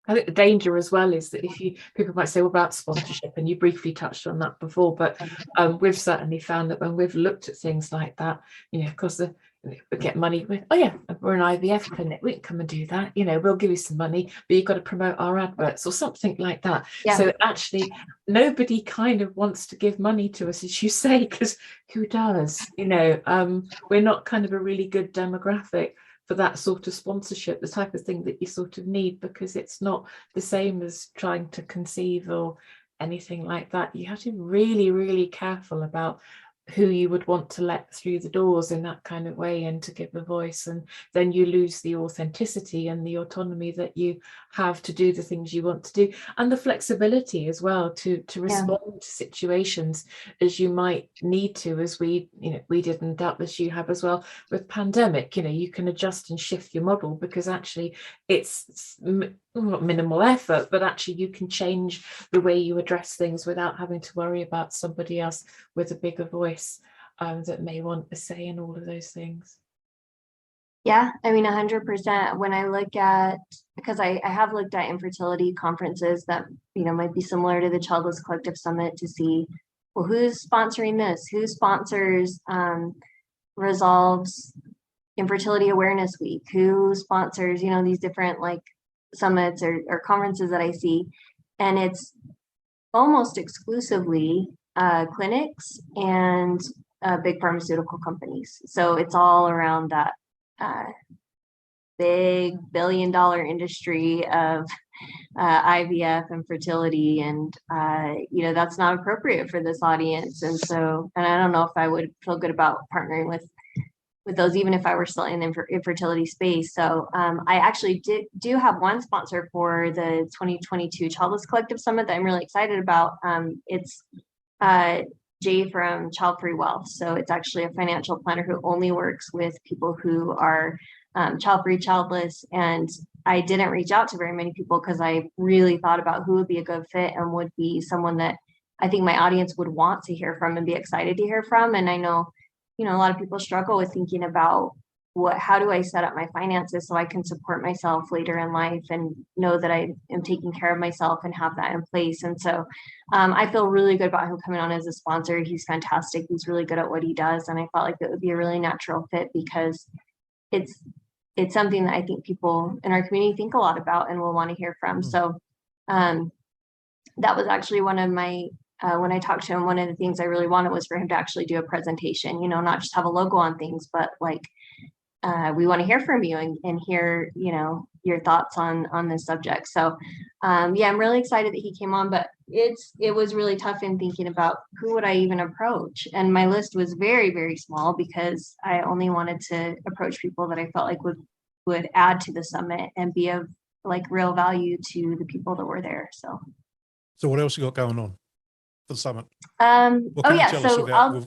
I think the danger as well is that people might say, well, about sponsorship, and you briefly touched on that before, but we've certainly found that when we've looked at things like that, of course, we get money with, oh yeah, we're an IVF clinic, we can come and do that, we'll give you some money, but you've got to promote our adverts or something like that. Yeah. So actually nobody kind of wants to give money to us, as you say, because who does? We're not kind of a really good demographic for that sort of sponsorship, the type of thing that you sort of need, because it's not the same as trying to conceive or anything like that. You have to be really, really careful about who you would want to let through the doors in that kind of way and to give a voice, and then you lose the authenticity and the autonomy that you have to do the things you want to do, and the flexibility as well to respond to situations as you might need to, as we did, and doubtless you have as well with pandemic. You can adjust and shift your model, because actually it's not minimal effort, but actually you can change the way you address things without having to worry about somebody else with a bigger voice that may want a say in all of those things. Yeah, I mean, 100%. When I look at, because I have looked at infertility conferences that, might be similar to the Childless Collective Summit, to see, well, who's sponsoring this? Who sponsors Resolve's Infertility Awareness Week? Who sponsors, these different summits or conferences that I see? And it's almost exclusively clinics and big pharmaceutical companies. So it's all around that big billion-dollar industry of IVF and fertility, and that's not appropriate for this audience. And I don't know if I would feel good about partnering with those, even if I were still in the infertility space. So I actually do have one sponsor for the 2022 Childless Collective Summit that I'm really excited about. It's Jay from Child Free Wealth. So it's actually a financial planner who only works with people who are child-free, childless. And I didn't reach out to very many people because I really thought about who would be a good fit and would be someone that I think my audience would want to hear from and be excited to hear from. And I know, a lot of people struggle with thinking about how do I set up my finances so I can support myself later in life and know that I am taking care of myself and have that in place. And so I feel really good about him coming on as a sponsor. He's fantastic. He's really good at what he does. And I felt like it would be a really natural fit, because it's something that I think people in our community think a lot about and will want to hear from. So that was actually one of my, when I talked to him, one of the things I really wanted was for him to actually do a presentation, not just have a logo on things, but we want to hear from you and hear, your thoughts on this subject. So I'm really excited that he came on, but it was really tough in thinking about who would I even approach. And my list was very, very small, because I only wanted to approach people that I felt like would add to the summit and be of real value to the people that were there. So what else you got going on for the summit?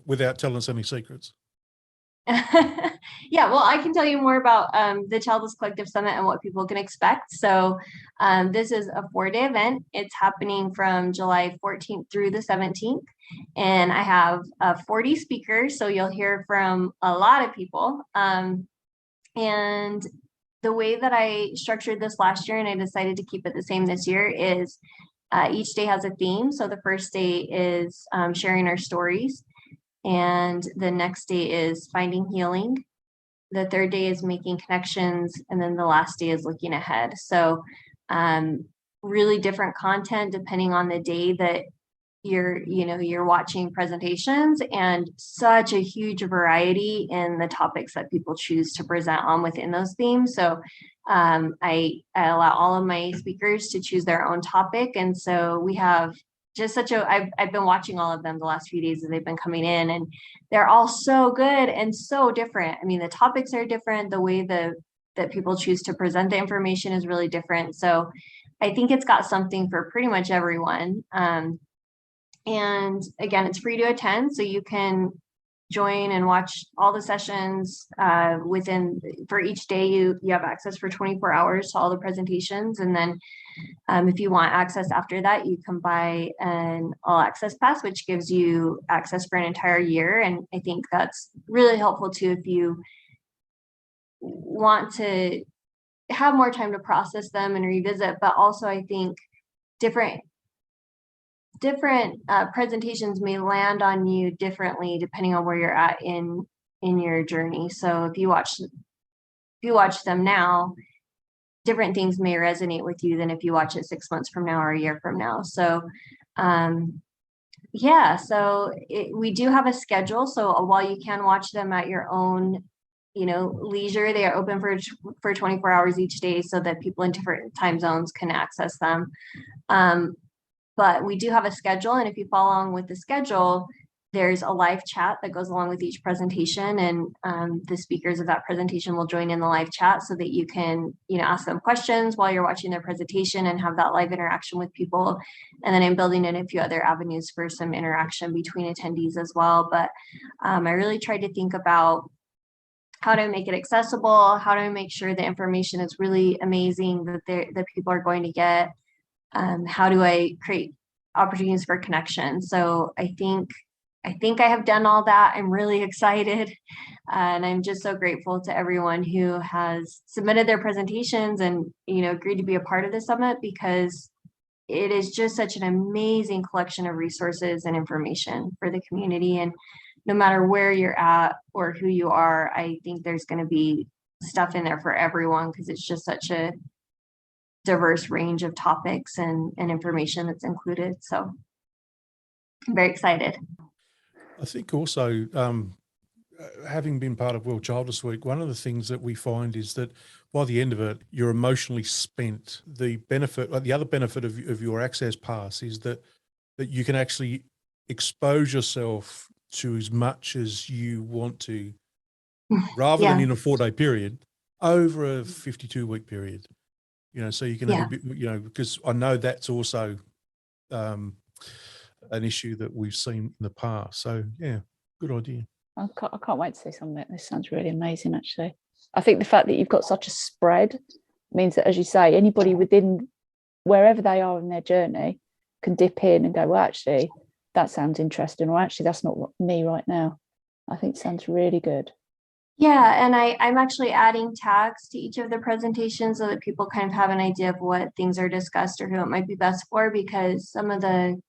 Without telling us any secrets. Yeah, well, I can tell you more about the Childless Collective Summit and what people can expect. So this is a 4-day event. It's happening from July 14th through the 17th. And I have 40 speakers, so you'll hear from a lot of people. And the way that I structured this last year, and I decided to keep it the same this year, is each day has a theme. So the first day is sharing our stories. And the next day is finding healing. The third day is making connections. And then the last day is looking ahead. So really different content depending on the day that you're watching presentations, and such a huge variety in the topics that people choose to present on within those themes. So I allow all of my speakers to choose their own topic. And so we have just I've been watching all of them the last few days as they've been coming in, and they're all so good and so different. I mean, the topics are different. The way that people choose to present the information is really different. So I think it's got something for pretty much everyone. And again, it's free to attend. So you can join and watch all the sessions for each day. You have access for 24 hours to all the presentations. And then if you want access after that, you can buy an all access pass, which gives you access for an entire year. And I think that's really helpful too if you want to have more time to process them and revisit. But also I think different presentations may land on you differently depending on where you're at in your journey. So if you watch them now, different things may resonate with you than if you watch it 6 months from now or a year from now. So we do have a schedule. So while you can watch them at your own leisure, they are open for 24 hours each day so that people in different time zones can access them. But we do have a schedule, and if you follow along with the schedule, there's a live chat that goes along with each presentation, and the speakers of that presentation will join in the live chat so that you can, ask them questions while you're watching their presentation and have that live interaction with people. And then I'm building in a few other avenues for some interaction between attendees as well. But I really tried to think about how do I make it accessible? How do I make sure the information is really amazing that people are going to get? How do I create opportunities for connection? So I think I have done all that. I'm really excited. And I'm just so grateful to everyone who has submitted their presentations and, agreed to be a part of the summit, because it is just such an amazing collection of resources and information for the community. And no matter where you're at or who you are, I think there's going to be stuff in there for everyone, because it's just such a diverse range of topics and information that's included. So I'm very excited. I think also, having been part of World Childless Week, one of the things that we find is that by the end of it, you're emotionally spent. The other benefit of your access pass is that you can actually expose yourself to as much as you want to, rather than in a 4-day period, over a 52-week period. So you can have a bit, because I know that's also an issue that we've seen in the past. So yeah, good idea. I can't wait to see some of it. This sounds really amazing, actually. I think the fact that you've got such a spread means that, as you say, anybody within wherever they are in their journey can dip in and go, well, actually, that sounds interesting, or actually, that's not me right now. I think it sounds really good. Yeah, and I'm actually adding tags to each of the presentations so that people kind of have an idea of what things are discussed or who it might be best for, because some of the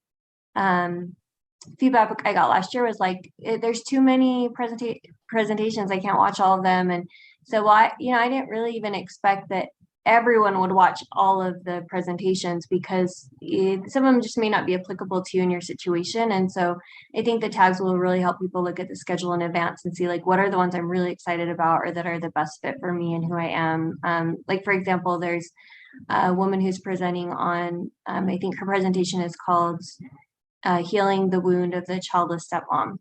feedback I got last year was like, there's too many presentations, I can't watch all of them. And so I didn't really even expect that everyone would watch all of the presentations, because some of them just may not be applicable to you in your situation. And so I think the tags will really help people look at the schedule in advance and see, like, what are the ones I'm really excited about or that are the best fit for me and who I am. Like, for example, there's a woman who's presenting on, I think her presentation is called Healing the Wound of the Childless Stepmom.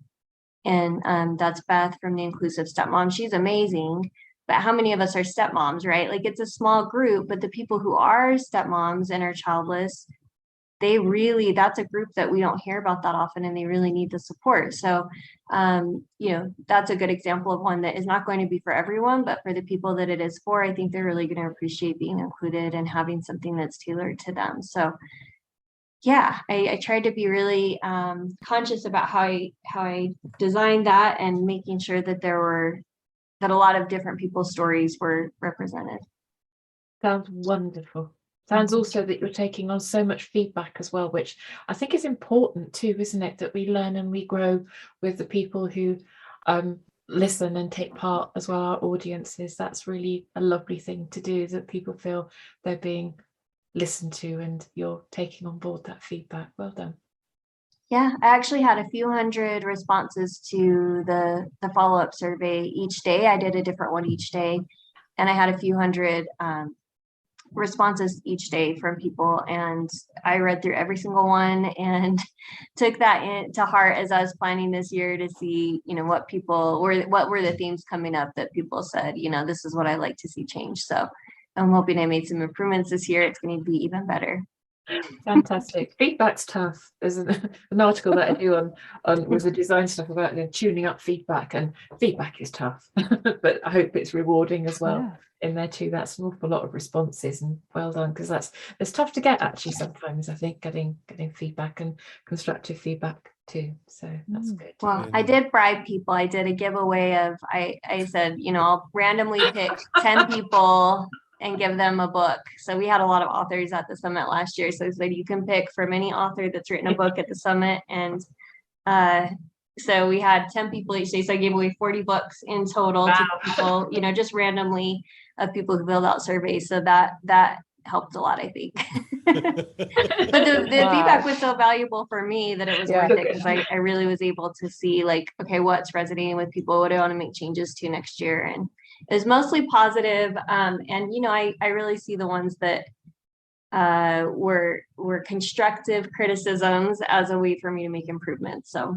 And that's Beth from the Inclusive Stepmom. She's amazing. But how many of us are stepmoms, right? Like, it's a small group, but the people who are stepmoms and are childless, that's a group that we don't hear about that often, and they really need the support. So, that's a good example of one that is not going to be for everyone, but for the people that it is for, I think they're really going to appreciate being included and having something that's tailored to them. So yeah, I tried to be really conscious about how I designed that, and making sure that that a lot of different people's stories were represented. Sounds wonderful. Sounds also that you're taking on so much feedback as well, which I think is important too, isn't it? That we learn and we grow with the people who listen and take part as well, our audiences. That's really a lovely thing to do, that people feel they're being listened to and you're taking on board that feedback. Well done. Yeah, I actually had a few hundred responses to the follow-up survey each day. I did a different one each day, and I had a few hundred responses each day from people, and I read through every single one and took that to heart as I was planning this year to see, what were the themes coming up that people said, this is what I like to see change. So I'm hoping I made some improvements this year. It's going to be even better. Fantastic. Feedback's tough. There's an article that I do on with the design stuff about tuning up feedback, and feedback is tough, but I hope it's rewarding as well. Yeah. In there too, that's an awful lot of responses, and well done, because it's tough to get actually sometimes. I think getting feedback and constructive feedback too. So that's good. Well, I did bribe people. I did a giveaway of, I said, I'll randomly pick 10 people and give them a book. So we had a lot of authors at the summit last year. So I said, you can pick from any author that's written a book at the summit. And so we had 10 people each day. So I gave away 40 books in total to people, just randomly, of people who filled out surveys. So that helped a lot, I think. But the feedback was so valuable for me that it was worth it, because I really was able to see, like, okay, what's resonating with people, what do I want to make changes to next year. And it was mostly positive. And I really see the ones that were constructive criticisms as a way for me to make improvements. So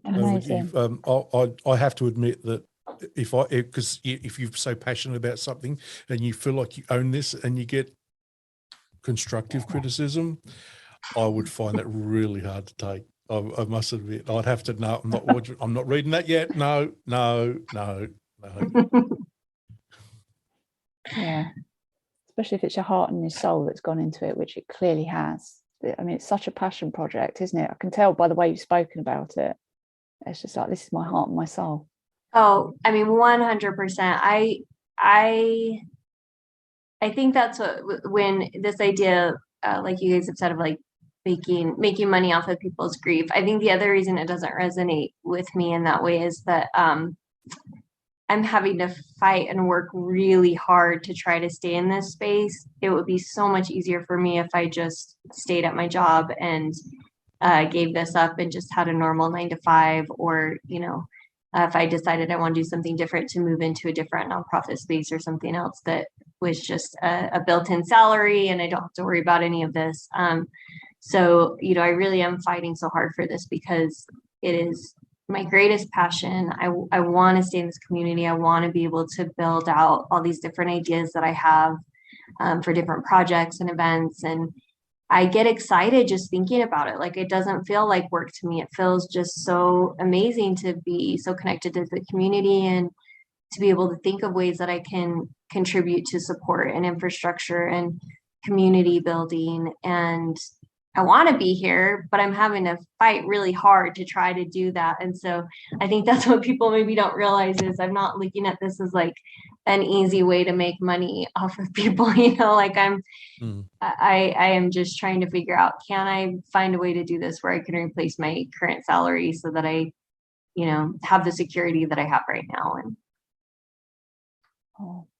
amazing. I have to admit that because if you're so passionate about something and you feel like you own this and you get constructive criticism, I would find that really hard to take. I must admit, I'd have to know. I'm not reading that yet. No. Yeah, especially if it's your heart and your soul that's gone into it, which it clearly has. I mean, it's such a passion project, isn't it? I can tell by the way you've spoken about it. It's just like, this is my heart and my soul. Oh, I mean, 100%. I think that's when this idea, like you guys have said, of like making money off of people's grief. I think the other reason it doesn't resonate with me in that way is that I'm having to fight and work really hard to try to stay in this space. It would be so much easier for me if I just stayed at my job and gave this up and just had a normal 9 to 5, or if I decided I want to do something different, to move into a different nonprofit space or something else that was just a built-in salary and I don't have to worry about any of this. So, I really am fighting so hard for this because it is my greatest passion. I want to stay in this community. I want to be able to build out all these different ideas that I have for different projects and events. And I get excited just thinking about it. Like, it doesn't feel like work to me. It feels just so amazing to be so connected to the community and to be able to think of ways that I can contribute to support and infrastructure and community building. And I want to be here, but I'm having to fight really hard to try to do that. And so I think that's what people maybe don't realize is I'm not looking at this as like an easy way to make money off of people, like I am just trying to figure out, can I find a way to do this where I can replace my current salary so that I, have the security that I have right now. And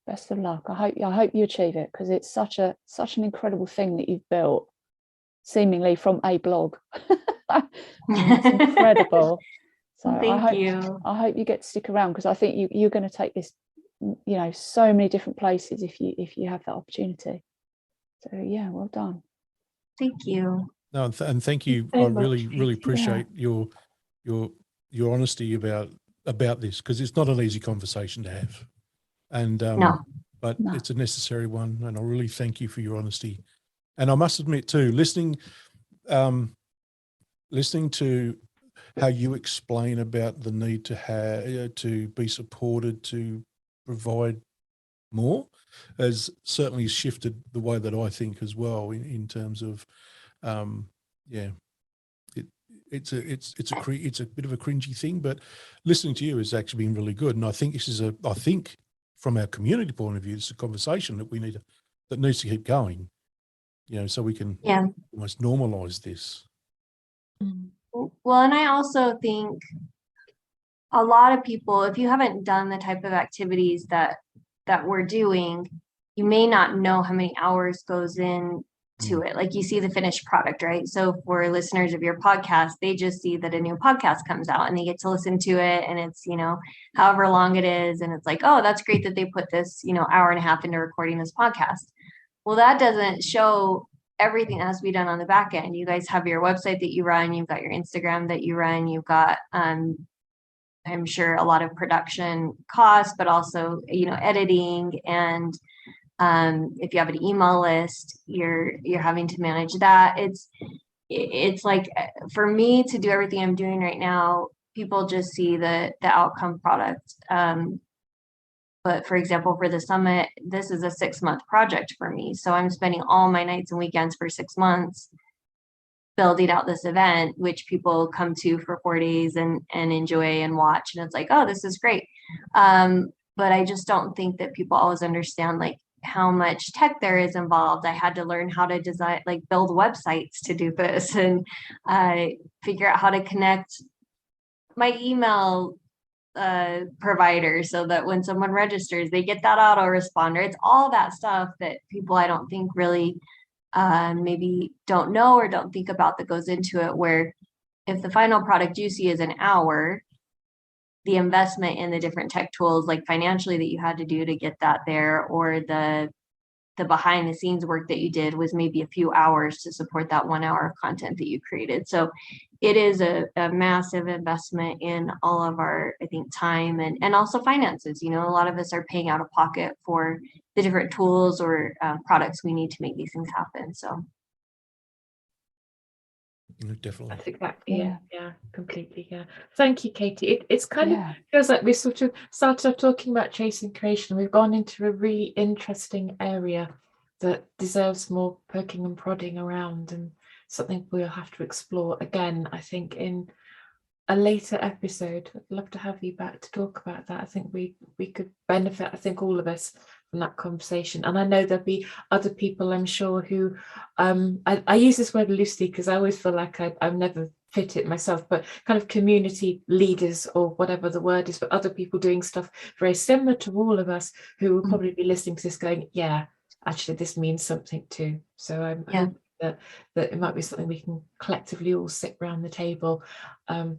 best of luck. I hope you achieve it, because it's such an incredible thing that you've built, seemingly from a blog. It's incredible. So I hope you get to stick around, because I think you're going to take this, so many different places if you have that opportunity. So yeah, well done. Thank you. No, and thank you. I really appreciate your honesty about this, because it's not an easy conversation to have, and but it's a necessary one, and I really thank you for your honesty. And I must admit too, listening to how you explain about the need to have to be supported, to provide more, has certainly shifted the way that I think as well, in terms of it's a bit of a cringy thing, but listening to you has actually been really good. And I think I think from our community point of view, it's a conversation that needs to keep going, so we can almost normalize this. Well, and I also think a lot of people, if you haven't done the type of activities that we're doing, you may not know how many hours goes into it. Like, you see the finished product, right? So for listeners of your podcast, they just see that a new podcast comes out and they get to listen to it, and it's, however long it is. And it's like, oh, that's great that they put this, hour and a half into recording this podcast. Well, that doesn't show everything that has to be done on the back end. You guys have your website that you run, you've got your Instagram that you run, you've got, I'm sure, a lot of production costs, but also, editing and If you have an email list, you're having to manage that. It's like, for me to do everything I'm doing right now, people just see the outcome product. But for example, for the summit, this is a 6-month project for me. So I'm spending all my nights and weekends for 6 months building out this event, which people come to for 4 days and enjoy and watch. And it's like, oh, this is great. But I just don't think that people always understand like how much tech there is involved. I had to learn how to design, like build websites to do this, and figure out how to connect my email provider so that when someone registers, they get that autoresponder. It's all that stuff that people, I don't think, really maybe don't know or don't think about that goes into it, where if the final product you see is an hour, the investment in the different tech tools, like financially, that you had to do to get that there, or the behind the scenes work that you did was maybe a few hours to support that 1 hour of content that you created. So it is a massive investment in all of our, I think, time and also finances. You know, a lot of us are paying out of pocket for the different tools or products we need to make these things happen. So Definitely. That's exactly yeah, completely. Yeah. Thank you, Katie. It's kind of feels like we sort of started off talking about chasing creation. We've gone into a really interesting area that deserves more poking and prodding around, and something we'll have to explore again, I think, in a later episode. I'd love to have you back to talk about that. I think we could benefit, I think, all of us from that conversation. And I know there'll be other people, I'm sure, who I use this word loosely because I always feel like I've never fit it myself, but kind of community leaders, or whatever the word is, but other people doing stuff very similar to all of us, who will probably be listening to this going, yeah, actually this means something too. So I'm hoping that it might be something we can collectively all sit around the table and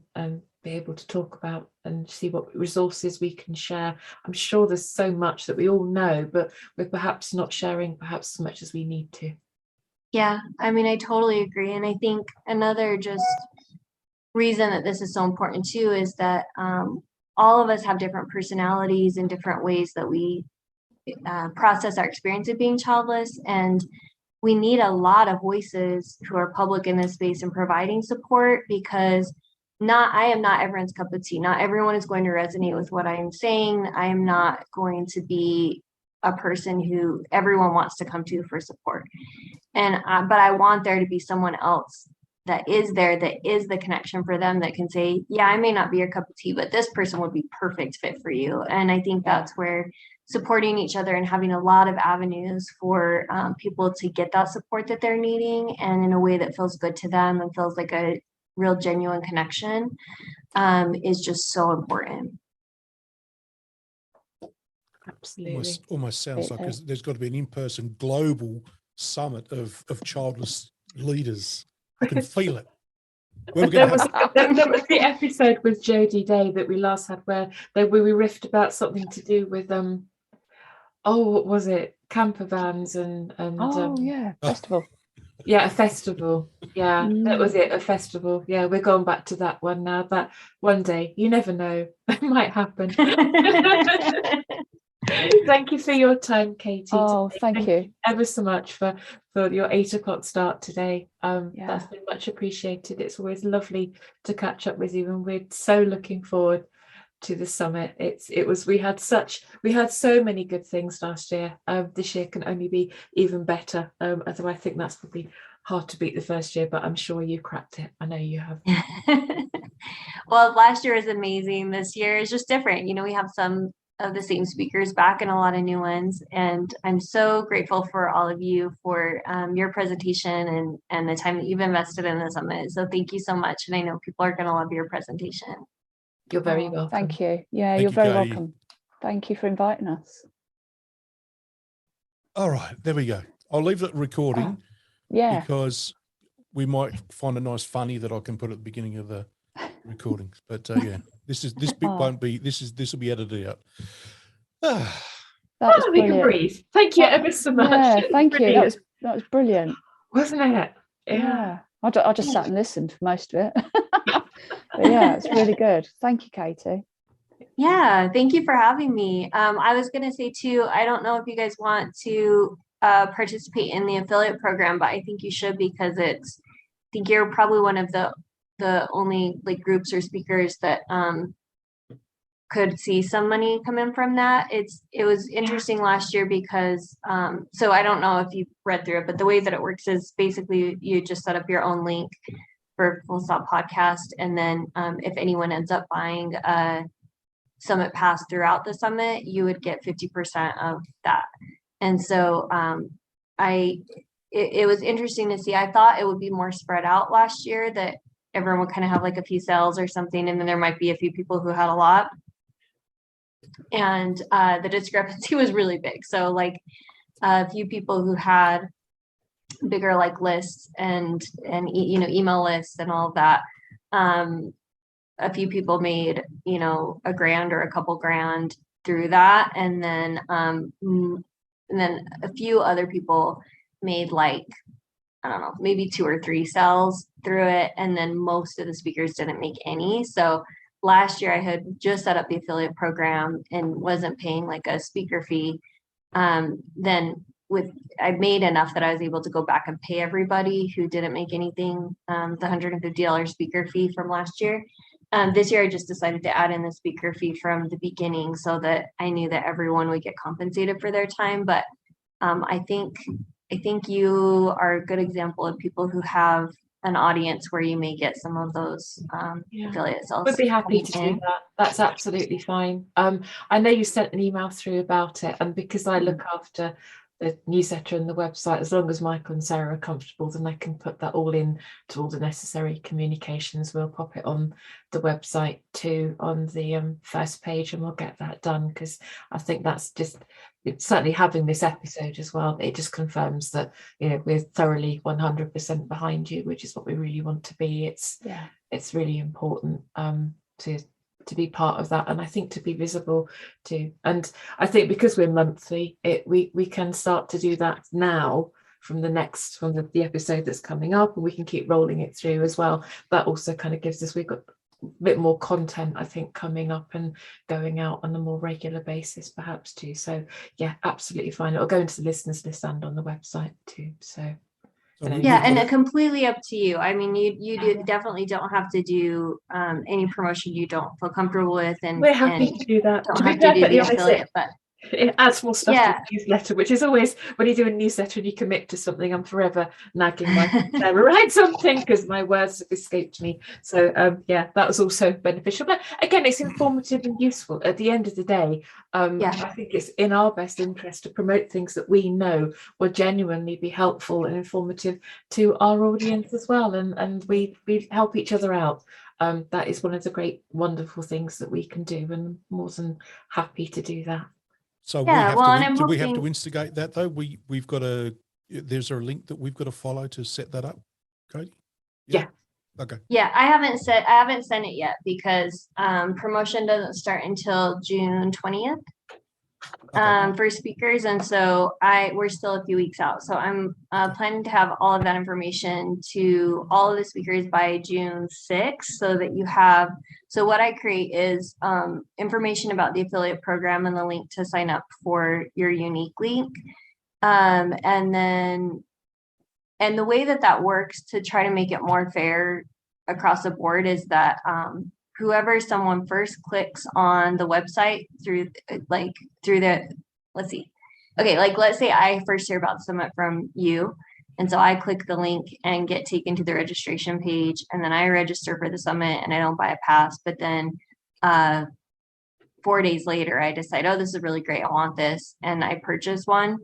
be able to talk about and see what resources we can share. I'm sure there's so much that we all know, but we're perhaps not sharing perhaps as much as we need to. Yeah, I mean, I totally agree. And I think another just reason that this is so important too is that all of us have different personalities and different ways that we process our experience of being childless. And we need a lot of voices who are public in this space and providing support, because I am not everyone's cup of tea. Not everyone is going to resonate with what I'm saying. I am not going to be a person who everyone wants to come to for support. And but I want there to be someone else that is there, that is the connection for them, that can say, yeah, I may not be your cup of tea, but this person would be perfect fit for you. And I think that's where supporting each other and having a lot of avenues for people to get that support that they're needing, and in a way that feels good to them and feels like a real genuine connection, is just so important. Absolutely. Almost sounds like there's got to be an in-person global summit of childless leaders. I can feel it. There was the episode with Jodie Day that we last had where we riffed about something to do with what was it, camper vans and festival. Yeah, a festival. Yeah, that was it, a festival. Yeah, we're going back to that one now. That one day, you never know, it might happen. Thank you for your time, Katie. Oh, thank you ever so much for your 8 o'clock start today. That's been much appreciated. It's always lovely to catch up with you, and we're so looking forward to the summit. We had so many good things last year. This year can only be even better. Although I think that's probably hard to beat the first year, but I'm sure you cracked it. I know you have. Well, last year was amazing. This year is just different. You know, we have some of the same speakers back and a lot of new ones. And I'm so grateful for all of you for your presentation and the time that you've invested in the summit. So thank you so much. And I know people are going to love your presentation. You're very welcome. Thank you. Yeah, you're very welcome. Thank you for inviting us. All right, there we go. I'll leave that recording. Because we might find a nice funny that I can put at the beginning of the recordings. But this bit won't be. This will be edited out. That was we can breathe. Thank you ever so much. Yeah, thank you. That was brilliant, wasn't it? Yeah. I just sat and listened for most of it. But yeah, it's really good. Thank you, Katie. Yeah, thank you for having me. I was going to say too, I don't know if you guys want to participate in the affiliate program, but I think you should because I think you're probably one of the only like groups or speakers that could see some money come in from that. It was interesting last year because so I don't know if you read through it, but the way that it works is basically you just set up your own link for Full Stop Podcast, and then if anyone ends up buying a Summit Pass throughout the summit, you would get 50% of that. And so it was interesting to see. I thought it would be more spread out last year, that everyone would kind of have like a few sales or something, and then there might be a few people who had a lot. And the discrepancy was really big. So like a few people who had bigger like lists and email lists and all of that. A few people made $1,000 or a couple grand through that, and then a few other people made like, I don't know, maybe 2 or 3 sales through it, and then most of the speakers didn't make any. So last year I had just set up the affiliate program and wasn't paying like a speaker fee. Then I made enough that I was able to go back and pay everybody who didn't make anything, the $150 speaker fee from last year. This year I just decided to add in the speaker fee from the beginning so that I knew that everyone would get compensated for their time. But I think you are a good example of people who have an audience where you may get some of those affiliate sales. Would be happy to do that. That's absolutely fine. I know you sent an email through about it, and because I look after the newsletter and the website, as long as Michael and Sarah are comfortable, then I can put that all in to all the necessary communications. We'll pop it on the website too, on the first page, and we'll get that done, because I think that's just, certainly having this episode as well, it just confirms that we're thoroughly 100% behind you, which is what we really want to be. It's really important to be part of that, and I think to be visible too. And I think because we're monthly, we can start to do that now from the episode that's coming up, and we can keep rolling it through as well. That also kind of gives us, we've got a bit more content, I think, coming up and going out on a more regular basis perhaps too. So yeah, absolutely fine. It'll go into the listeners list and on the website too. So yeah, and completely up to you. I mean, you definitely don't have to do any promotion you don't feel comfortable with, and we're happy to do that. Don't have to do the affiliate, but it adds more stuff to the newsletter, which is always, when you do a newsletter and you commit to something, I'm forever nagging my Sarah, write something, because my words have escaped me. So that was also beneficial. But again, it's informative and useful. At the end of the day, I think it's in our best interest to promote things that we know will genuinely be helpful and informative to our audience as well. And we help each other out. That is one of the great, wonderful things that we can do, and I'm more than happy to do that. So we have to instigate that though. We've got there's a link that we've got to follow to set that up, Cody? Yeah. Okay. Yeah, I haven't sent it yet because promotion doesn't start until June 20th. For speakers, and so we're still a few weeks out. So I'm planning to have all of that information to all of the speakers by June 6th, so that you have. So what I create is information about the affiliate program and the link to sign up for your unique link, and the way that works to try to make it more fair across the board is that whoever someone first clicks on the website through the, let's see. Okay, like let's say I first hear about the summit from you. And so I click the link and get taken to the registration page, and then I register for the summit and I don't buy a pass. But then 4 days later, I decide, oh, this is really great, I want this, and I purchase one.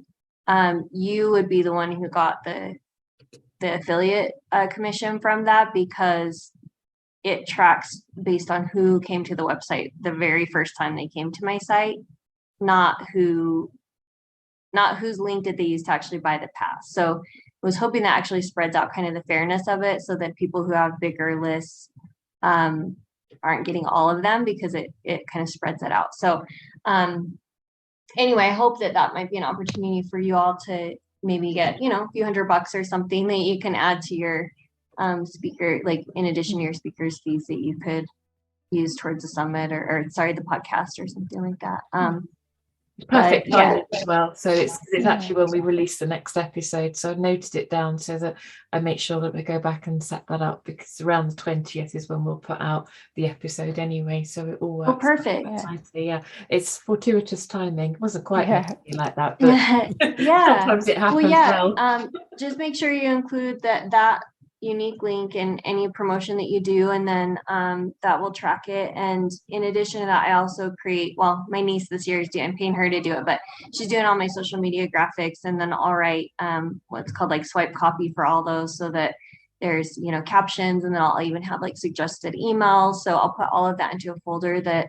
You would be the one who got the affiliate commission from that, because it tracks based on who came to the website the very first time they came to my site, not whose link did they use to actually buy the pass. So I was hoping that actually spreads out kind of the fairness of it, so that people who have bigger lists aren't getting all of them, because it kind of spreads it out. So anyway, I hope that might be an opportunity for you all to maybe get, a few $100 or something that you can add to your speaker, like in addition to your speaker's fees, that you use towards the summit or sorry, the podcast or something like that. Perfect But, yeah. timing as well. So it's actually when we release the next episode. So I've noted it down so that I make sure that we go back and set that up, because around the 20th is when we'll put out the episode anyway. So it all works. Oh, perfect. Nicely. Yeah, it's fortuitous timing. It wasn't quite meant to be like that, but Yeah. sometimes it happens. Well, yeah. Just make sure you include that unique link in any promotion that you do, and then that will track it. And in addition to that, I also create, well, my niece this year is doing, I'm paying her to do it, but she's doing all my social media graphics, and then I'll write what's called like swipe copy for all those, so that there's, you know, captions, and then I'll even have like suggested emails. So I'll put all of that into a folder that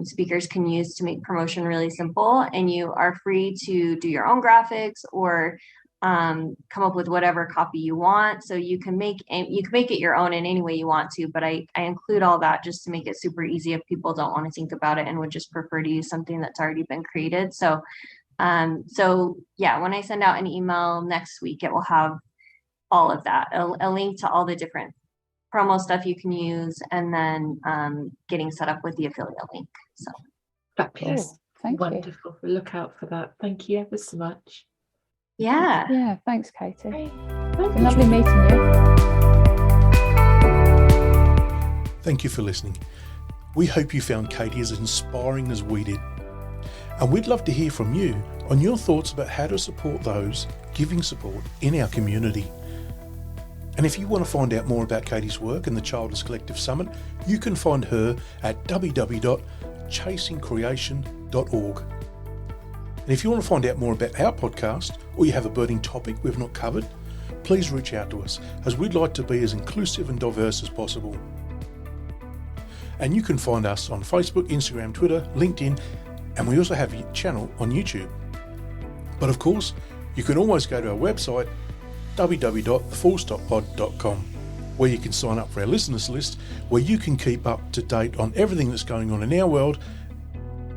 speakers can use to make promotion really simple. And you are free to do your own graphics or come up with whatever copy you want. So you can make it your own in any way you want to, but I include all that just to make it super easy if people don't want to think about it and would just prefer to use something that's already been created. So yeah, when I send out an email next week, it will have all of that, a link to all the different promo stuff you can use, and then getting set up with the affiliate link. So fabulous. Cool. Thank Wonderful. you. Look out for that. Thank you ever so much. yeah. Thanks, Katie. Great. It's been lovely meeting you. Thank you for listening. We hope you found Katie as inspiring as we did. And we'd love to hear from you on your thoughts about how to support those giving support in our community. And if you want to find out more about Katie's work and the Childless Collective Summit, you can find her at www.chasingcreation.org. And if you want to find out more about our podcast, or you have a burning topic we've not covered, please reach out to us, as we'd like to be as inclusive and diverse as possible. And you can find us on Facebook, Instagram, Twitter, LinkedIn, and we also have a channel on YouTube. But of course, you can always go to our website, www.thefullstoppod.com, where you can sign up for our listeners list, where you can keep up to date on everything that's going on in our world,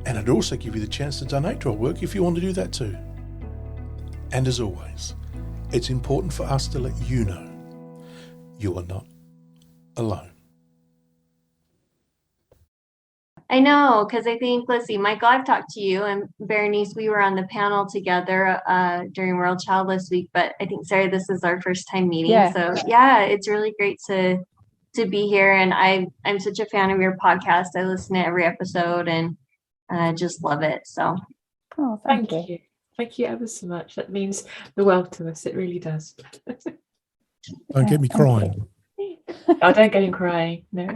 and it'd also give you the chance to donate to our work if you want to do that too. And as always, it's important for us to let you know you are not alone. I know, because I think, let's see, Michael, I've talked to you, and Berenice, we were on the panel together during World Childless Week, but I think, Sarah, this is our first time meeting. Yeah. So yeah, it's really great to be here. And I'm such a fan of your podcast. I listen to every episode and just love it. So Oh, thank Thank you. you. Thank you ever so much. That means the world to us. It really does. Don't get me thank you. crying. Oh, don't get him crying. No.